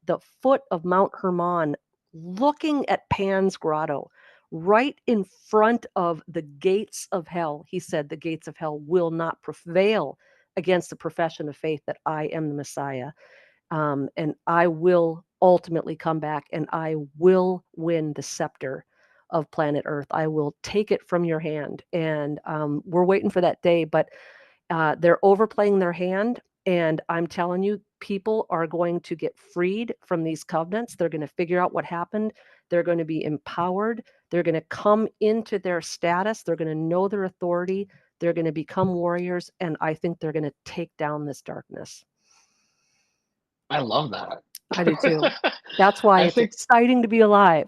foot of Mount Hermon, looking at Pan's grotto, right in front of the gates of hell. He said the gates of hell will not prevail against the profession of faith that I am the Messiah. And I will ultimately come back, and I will win the scepter of planet Earth. I will take it from your hand. And we're waiting for that day, but they're overplaying their hand. And I'm telling you, people are going to get freed from these covenants. They're going to figure out what happened. They're going to be empowered. They're going to come into their status. They're going to know their authority. They're going to become warriors. And I think they're going to take down this darkness. I love that. I do too. That's why I it's think exciting to be alive.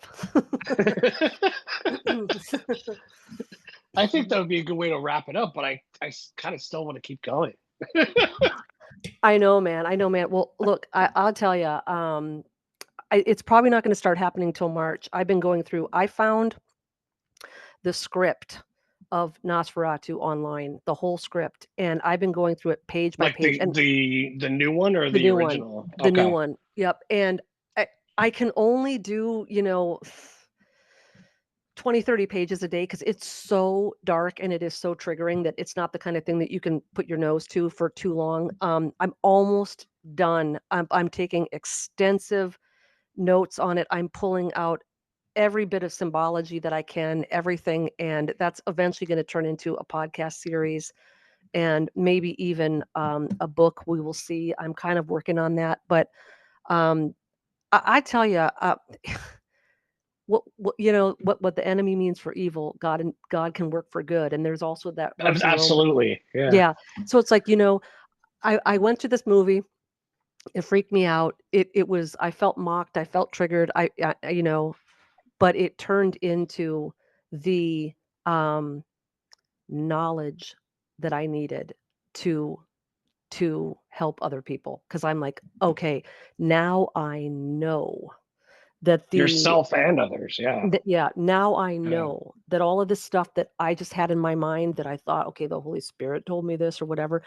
I think that would be a good way to wrap it up, but I kind of still want to keep going. I know, man. I know, man. Well, look, I'll tell you, it's probably not going to start happening till March. I found the script of Nosferatu online, the whole script, and I've been going through it page by Like page. And the new one or the the new one, original? the new Okay. one. Yep. And I can only do, 20, 30 pages a day because it's so dark and it is so triggering that it's not the kind of thing that you can put your nose to for too long. I'm almost done. I'm taking extensive notes on it. I'm pulling out every bit of symbology that I can, everything. And that's eventually going to turn into a podcast series and maybe even a book. We will see. I'm kind of working on that. But um, I tell you, what the enemy means for evil, God can work for good. And there's also that verse in Romans. Absolutely. Yeah. Yeah. So it's like, I went to this movie. It freaked me out. I felt mocked. I felt triggered. But it turned into the um, knowledge that I needed to help other people. Because I'm like, okay, now I know that Yourself and others. Yeah. yeah, now I Yeah. know that all of this stuff that I just had in my mind that I thought, okay, the Holy Spirit told me this or whatever.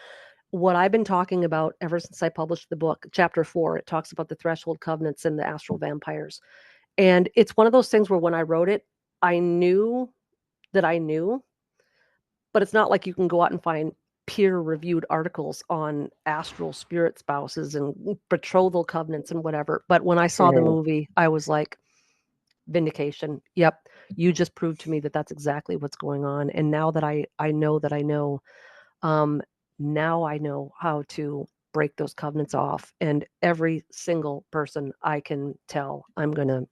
What I've been talking about ever since I published the book, chapter 4, it talks about the threshold covenants and the astral vampires. And it's one of those things where when I wrote it, I knew that I knew, but it's not like you can go out and find peer-reviewed articles on astral spirit spouses and betrothal covenants and whatever. But when I saw the Mhm. movie, I was like, vindication. Yep. You just proved to me that that's exactly what's going on. And now that I know that I know, um, now I know how to break those covenants off. And every single person I can tell, I'm gonna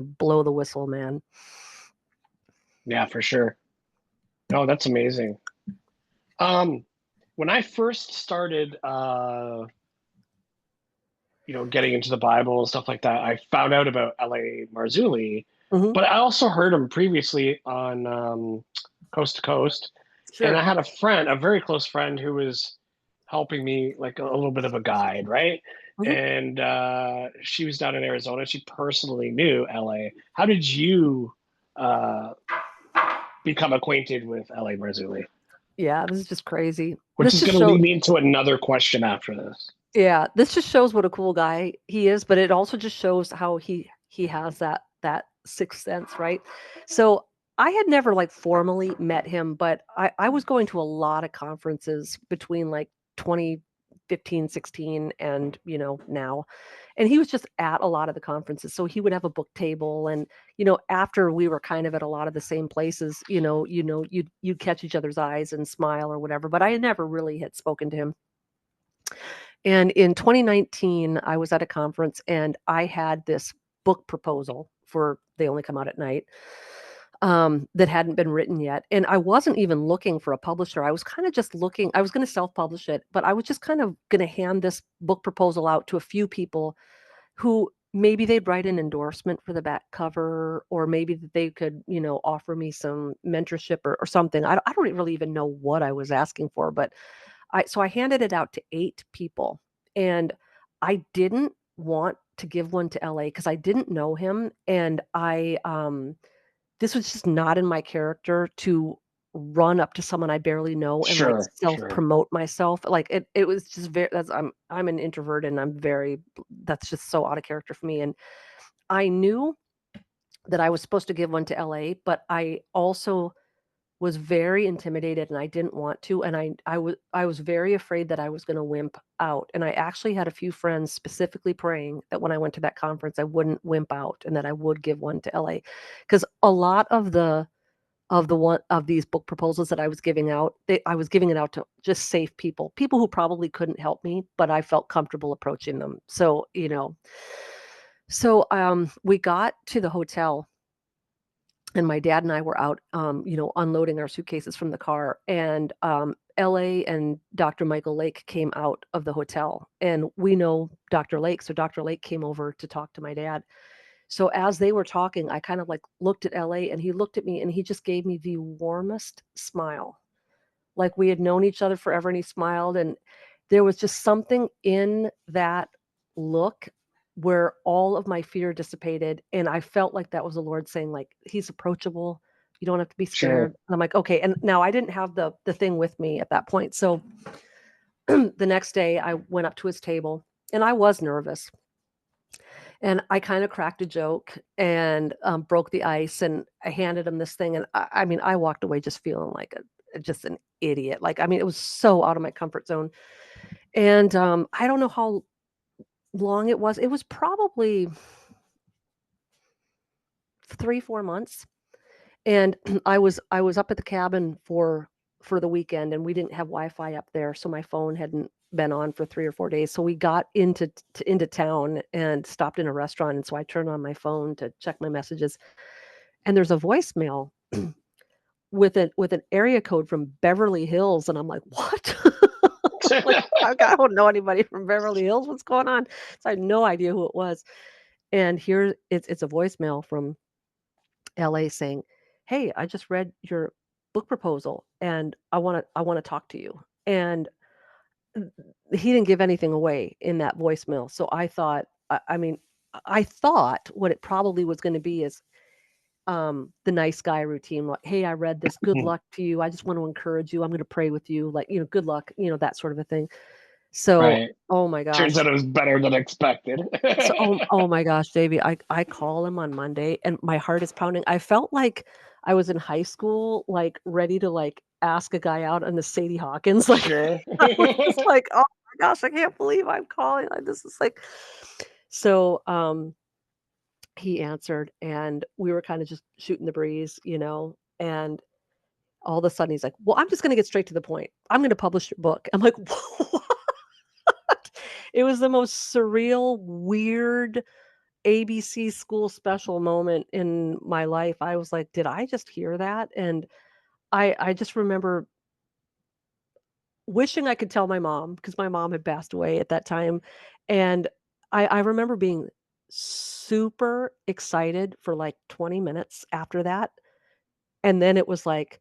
blow the whistle, man. Yeah, for sure. No, that's amazing. When I first started, getting into the Bible and stuff like that, I found out about L.A. Marzulli, Hmm. but I also heard him previously on Coast to Coast. And Sure. I had a friend, a very close friend, who was helping me, like a little bit of a guide, right? Hmm. And she was down in Arizona. She personally knew LA. How did you uh, become acquainted with LA Marzulli? Yeah, this is just crazy. Which is going to lead me into another question after this. Yeah, this just shows what a cool guy he is, but it also just shows how he has that sixth sense, right? So I had never like formally met him, but I was going to a lot of conferences between like 2015, 16, and now. And he was just at a lot of the conferences. So he would have a book table, and after we were kind of at a lot of the same places, you'd catch each other's eyes and smile or whatever, but I never really had spoken to him. And in 2019, I was at a conference and I had this book proposal for They Only Come Out at Night, that hadn't been written yet. And I wasn't even looking for a publisher. I was kind of just looking, I was going to self publish it, but I was just kind of going to hand this book proposal out to a few people who maybe they'd write an endorsement for the back cover, or maybe that they could, offer me some mentorship or something. I don't really even know what I was asking for, but I handed it out to 8 people, and I didn't want to give one to LA because I didn't know him, and this was just not in my character to run up to someone I barely know and, like, Sure, sure. self-promote myself. Like, it was just very that's I'm an introvert, and that's just so out of character for me, and I knew that I was supposed to give one to LA, but I also was very intimidated and I didn't want to, and I was very afraid that I was gonna wimp out, and I actually had a few friends specifically praying that when I went to that conference, I wouldn't wimp out and that I would give one to LA, because a lot of the one of these book proposals that I was giving out, I was giving it out to just safe people who probably couldn't help me, but I felt comfortable approaching them. So we got to the hotel and my dad and I were out, unloading our suitcases from the car, and LA and Dr. Michael Lake came out of the hotel, and we know Dr. Lake, so Dr. Lake came over to talk to my dad. So as they were talking, I kind of like looked at LA, and he looked at me, and he just gave me the warmest smile, like we had known each other forever, and he smiled, and there was just something in that look where all of my fear dissipated, and I felt like that was the Lord saying, like, "He's approachable. You don't have to be Sure. scared." And I'm like, "Okay." And now I didn't have the thing with me at that point. So the next day I went up to his table and I was nervous. And I kind of cracked a joke and broke the ice, and I handed him this thing. And I mean, I walked away just feeling like just an idiot. Like, I mean, it was so out of my comfort zone. And I don't know how long it was. It was probably 3, 4 months. And I was up at the cabin for the weekend, and we didn't have Wi-Fi up there, so my phone hadn't been on for 3 or 4 days. So we got into town and stopped in a restaurant, and so I turned on my phone to check my messages, and there's a voicemail with an area code from Beverly Hills, and I'm like, "What?" Like, I don't know anybody from Beverly Hills. What's going on? So I had no idea who it was. And here it's a voicemail from LA saying, "Hey, I just read your book proposal and I want to talk to you." And he didn't give anything away in that voicemail. So I mean, I thought what it probably was going to be is the nice guy routine, like, "Hey, I read this. Good luck to you. I just want to encourage you. I'm going to pray with you. Like, good luck, that sort of a thing." So, Right. oh my Turns gosh. out it was better than expected. So, oh my gosh, Davey, I call him on Monday and my heart is pounding. I felt like I was in high school, like ready to like ask a guy out on the Sadie Hawkins. Like Sure. I was just like, oh my gosh, I can't believe I'm calling. Like this is like so he answered and we were kind of just shooting the breeze, and all of a sudden he's like, "Well, I'm just gonna get straight to the point. I'm gonna publish your book." I'm like, what? It was the most surreal, weird ABC school special moment in my life. I was like, "Did I just hear that?" And I just remember wishing I could tell my mom because my mom had passed away at that time, and I remember being super excited for, like, 20 minutes after that, and then it was like,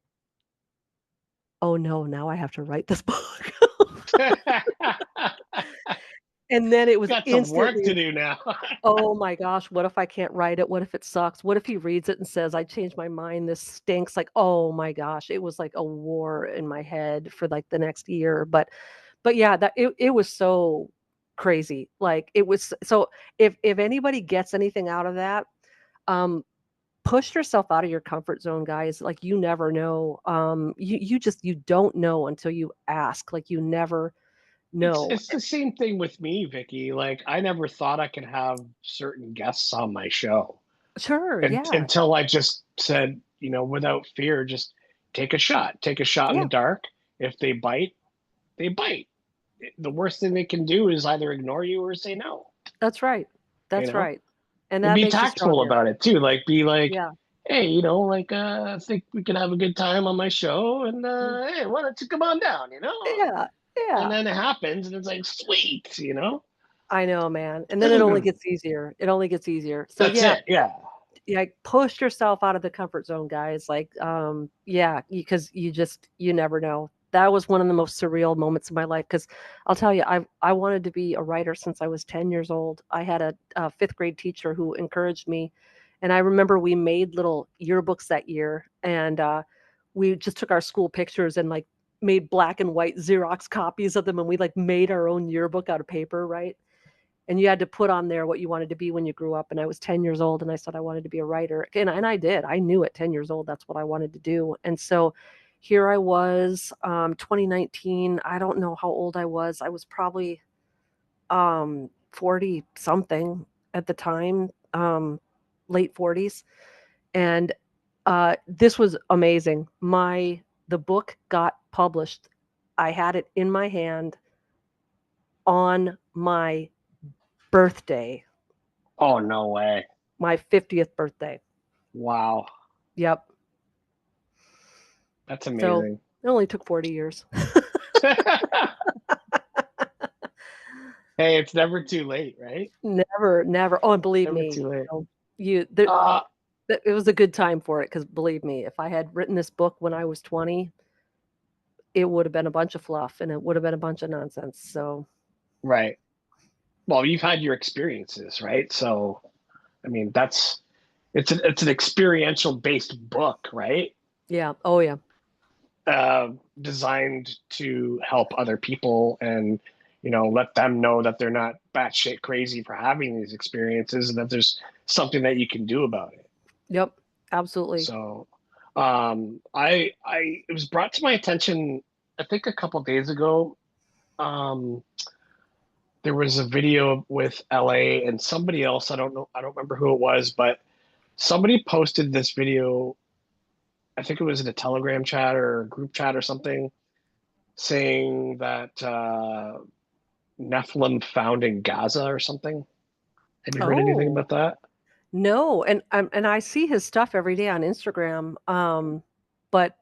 "Oh, no, now I have to write this book." And then it was Got some work to instantly, do now. oh my gosh, what if I can't write it? What if it sucks? What if he reads it and says, I changed my mind, this stinks? Like, oh my gosh, it was like a war in my head for like the next year. But yeah, that it was so crazy. Like it was so if anybody gets anything out of that, um, push yourself out of your comfort zone, guys. Like you never know. You just you don't know until you ask. Like you never know. It's the same thing with me, Vicky. Like I never thought I could have certain guests on my show Sure, yeah. until I just said, without fear, just take a shot. Take a shot in the Yeah, dark. If they bite, they bite. The worst thing they can do is either ignore you or say no, that's right. you That's know? right. And And that be makes you tactful stronger. about it too. Like be like, Yeah. hey, I think we can have a good time on my show and Mm. hey, why don't you come on down, Yeah, And yeah. then it happens and it's like sweet. I know, man. And then it only gets easier. It only gets easier. So That's yeah, it. Yeah. yeah, push yourself out of the comfort zone, guys. Like, yeah, because you never know. That was one of the most surreal moments of my life. Because I'll tell you, I wanted to be a writer since I was 10 years old. I had a fifth grade teacher who encouraged me, and I remember we made little yearbooks that year, and we just took our school pictures and like made black and white Xerox copies of them, and we like made our own yearbook out of paper, right? And you had to put on there what you wanted to be when you grew up. And I was 10 years old and I said I wanted to be a writer. And I did. I knew at 10 years old that's what I wanted to do. And so here I was, 2019. I don't know how old I was. I was probably 40 something at the time, late 40s. And this was amazing. The book got published. I had it in my hand on my birthday, Oh, no way. my 50th birthday. Wow. Yep. That's So amazing. it only took 40 years. Hey, it's never too late, right? Never, never. Oh, and believe Never me, too late. you there, Uh, it was a good time for it because believe me, if I had written this book when I was 20, it would have been a bunch of fluff and it would have been a bunch of nonsense. So right. Well, you've had your experiences, right? So, I mean, it's an experiential based book, right? yeah. Oh yeah. Designed to help other people and let them know that they're not batshit crazy for having these experiences and that there's something that you can do about it. Yep. Absolutely. So, I it was brought to my attention, I think a couple days ago. Um, there was a video with LA and somebody else. I don't know. I don't remember who it was, but somebody posted this video. I think it was in a Telegram chat or a group chat or something, saying that Nephilim found in Gaza or something. Have you heard anything Oh about that? no, and I see his stuff every day on Instagram. But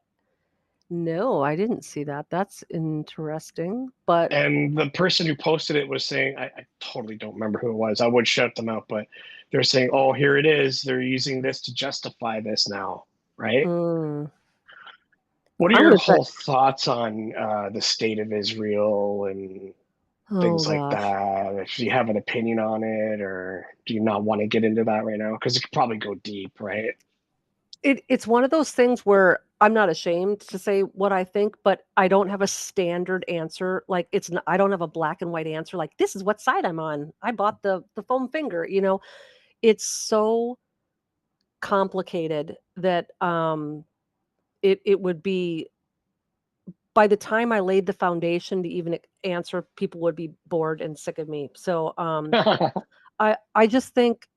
no, I didn't see that. That's interesting. But And the person who posted it was saying, I totally don't remember who it was. I would shout them out, but they're saying, oh, here it is. They're using this to justify this now, right? mm, What are I'm your gonna try. whole thoughts on the state of Israel and Oh things like gosh. that? If you have an opinion on it, or do you not want to get into that right now? Because it could probably go deep, right? It's one of those things where I'm not ashamed to say what I think, but I don't have a standard answer. Like I don't have a black and white answer. Like this is what side I'm on. I bought the foam finger. It's so complicated that it would be by the time I laid the foundation to even answer, people would be bored and sick of me. So Well, I just think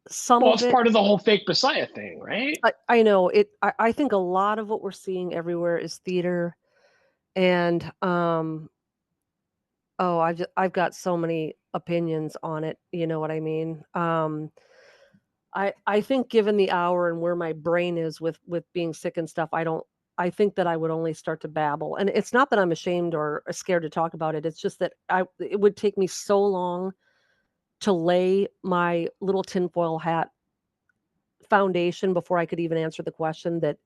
some of it's it. part of the whole fake Messiah thing, right? I know it. I think a lot of what we're seeing everywhere is theater. And, oh, I've got so many opinions on it, you know what I mean? I think given the hour and where my brain is with being sick and stuff, I think that I would only start to babble. And it's not that I'm ashamed or scared to talk about it. It's just that it would take me so long to lay my little tinfoil hat foundation before I could even answer the question that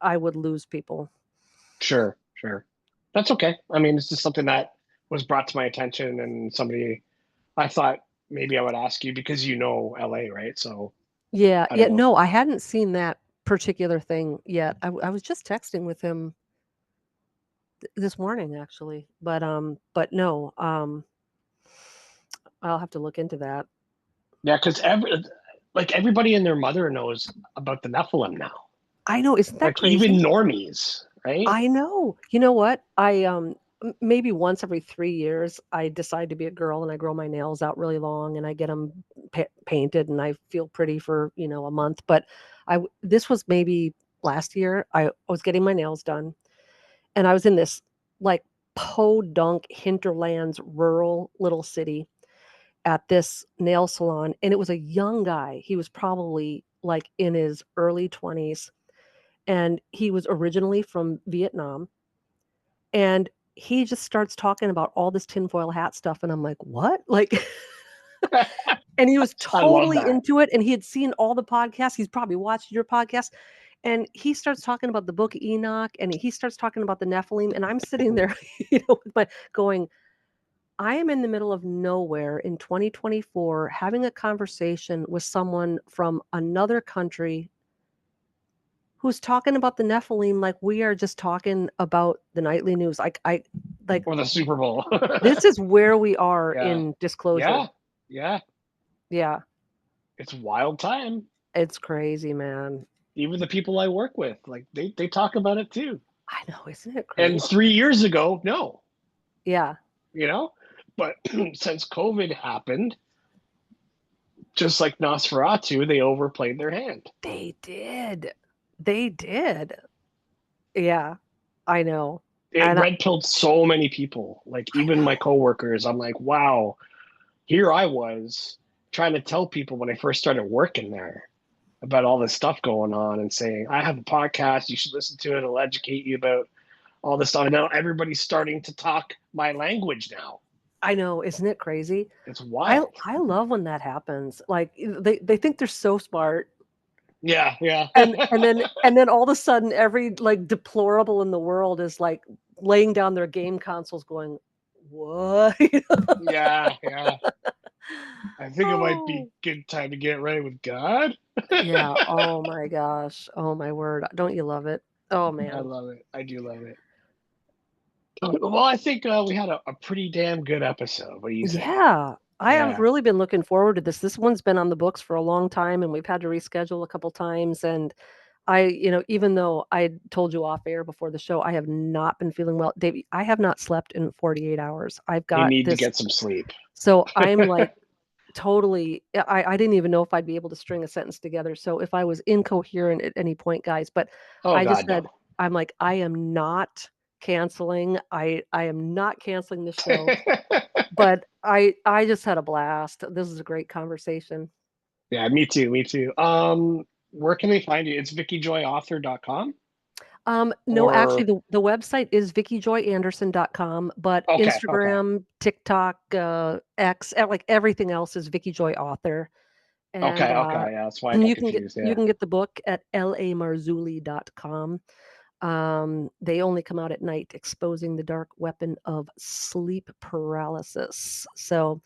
I would lose people. Sure, sure. That's okay. I mean, it's just something that was brought to my attention, and I thought maybe I would ask you because you know LA, right? So Yeah, I yeah, don't know. no, I hadn't seen that particular thing yet. I was just texting with him this morning actually, but no, I'll have to look into that. Yeah, because everybody and their mother knows about the Nephilim now. I know, isn't that Like even crazy? normies, right? I know. You know what? Maybe once every 3 years, I decide to be a girl and I grow my nails out really long and I get them painted and I feel pretty for, a month. But this was maybe last year. I was getting my nails done and I was in this like podunk hinterlands rural little city at this nail salon, and it was a young guy. He was probably like in his early 20s, and he was originally from Vietnam, and he just starts talking about all this tinfoil hat stuff, and I'm like, "What?" Like, and he was I love totally that. into it, and he had seen all the podcasts. He's probably watched your podcast, and he starts talking about the Book of Enoch, and he starts talking about the Nephilim, and I'm sitting there, with my going, I am in the middle of nowhere in 2024 having a conversation with someone from another country who's talking about the Nephilim like we are just talking about the nightly news. Like Or the Super Bowl. this is where we are Yeah. in disclosure. Yeah. Yeah. Yeah, It's wild time. it's crazy, man. Even the people I work with, like they talk about it too. I know, isn't it And crazy? 3 years ago, no, Yeah, you know? But since COVID happened, just like Nosferatu, they overplayed their hand. they did. They did. Yeah, I know. It And red pilled so many people. Like I even my know. coworkers, I'm like, wow, here I was trying to tell people when I first started working there about all this stuff going on and saying, I have a podcast, you should listen to it, it'll educate you about all this stuff. And now everybody's starting to talk my language now. I know, isn't it crazy? It's I wild. I love when that happens. Like they think they're so smart. Yeah, yeah. And then all of a sudden every like deplorable in the world is like laying down their game consoles going, "What?" Yeah, yeah. I think it might be Oh. good time to get right with God. Yeah. Oh my gosh. Oh my word. Don't you love it? Oh I man. love it. I do love it. Well, I think we had a pretty damn good episode. What do you say? Yeah. I have Yeah. really been looking forward to this. This one's been on the books for a long time and we've had to reschedule a couple times, and even though I told you off air before the show, I have not been feeling well. Dave, I have not slept in 48 hours. I've You got need to this. get some sleep. So I'm like totally, I didn't even know if I'd be able to string a sentence together. So if I was incoherent at any point, guys, but Oh I just God, no. said, I'm like, I am not canceling. I am not canceling the show, but I just had a blast. This is a great conversation. Yeah, me too. Me too. Where can they find you? It's vickyjoyauthor.com No, actually, or the website is vickyjoyanderson.com, but okay, okay, Instagram, TikTok, X, like everything else is Vicki Joy Author. And okay, okay. Yeah, that's why I got you can get confused. you Yeah. can get the book at lamarzulli.com. They only come out at night, exposing the dark weapon of sleep paralysis. So,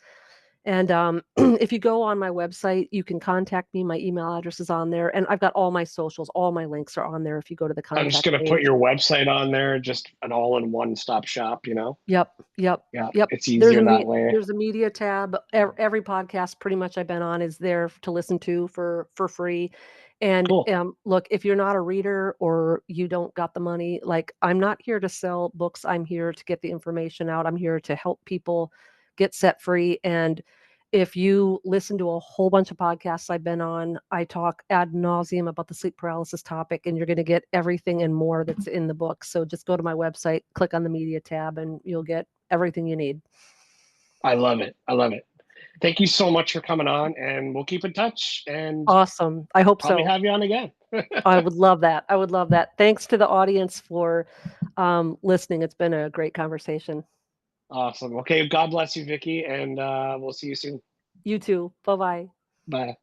and if you go on my website, you can contact me. My email address is on there, and I've got all my socials. All my links are on there if you go to the I'm just contact gonna put page. your website on there, just an all-in-one stop shop, Yep, yep, Yeah, yep. it's easier that way. There's a media tab. Every podcast pretty much I've been on is there to listen to for free. And Cool. look, if you're not a reader or you don't got the money, like I'm not here to sell books. I'm here to get the information out. I'm here to help people get set free. And if you listen to a whole bunch of podcasts I've been on, I talk ad nauseum about the sleep paralysis topic, and you're going to get everything and more that's in the book. So just go to my website, click on the media tab, and you'll get everything you need. I love it. I love it. Thank you so much for coming on, and we'll keep in touch and Awesome. I hope probably so. have you on again. I would love that. I would love that. Thanks to the audience for listening. It's been a great conversation. Awesome. Okay. God bless you, Vicky, and we'll see you soon. You too. Bye bye. Bye.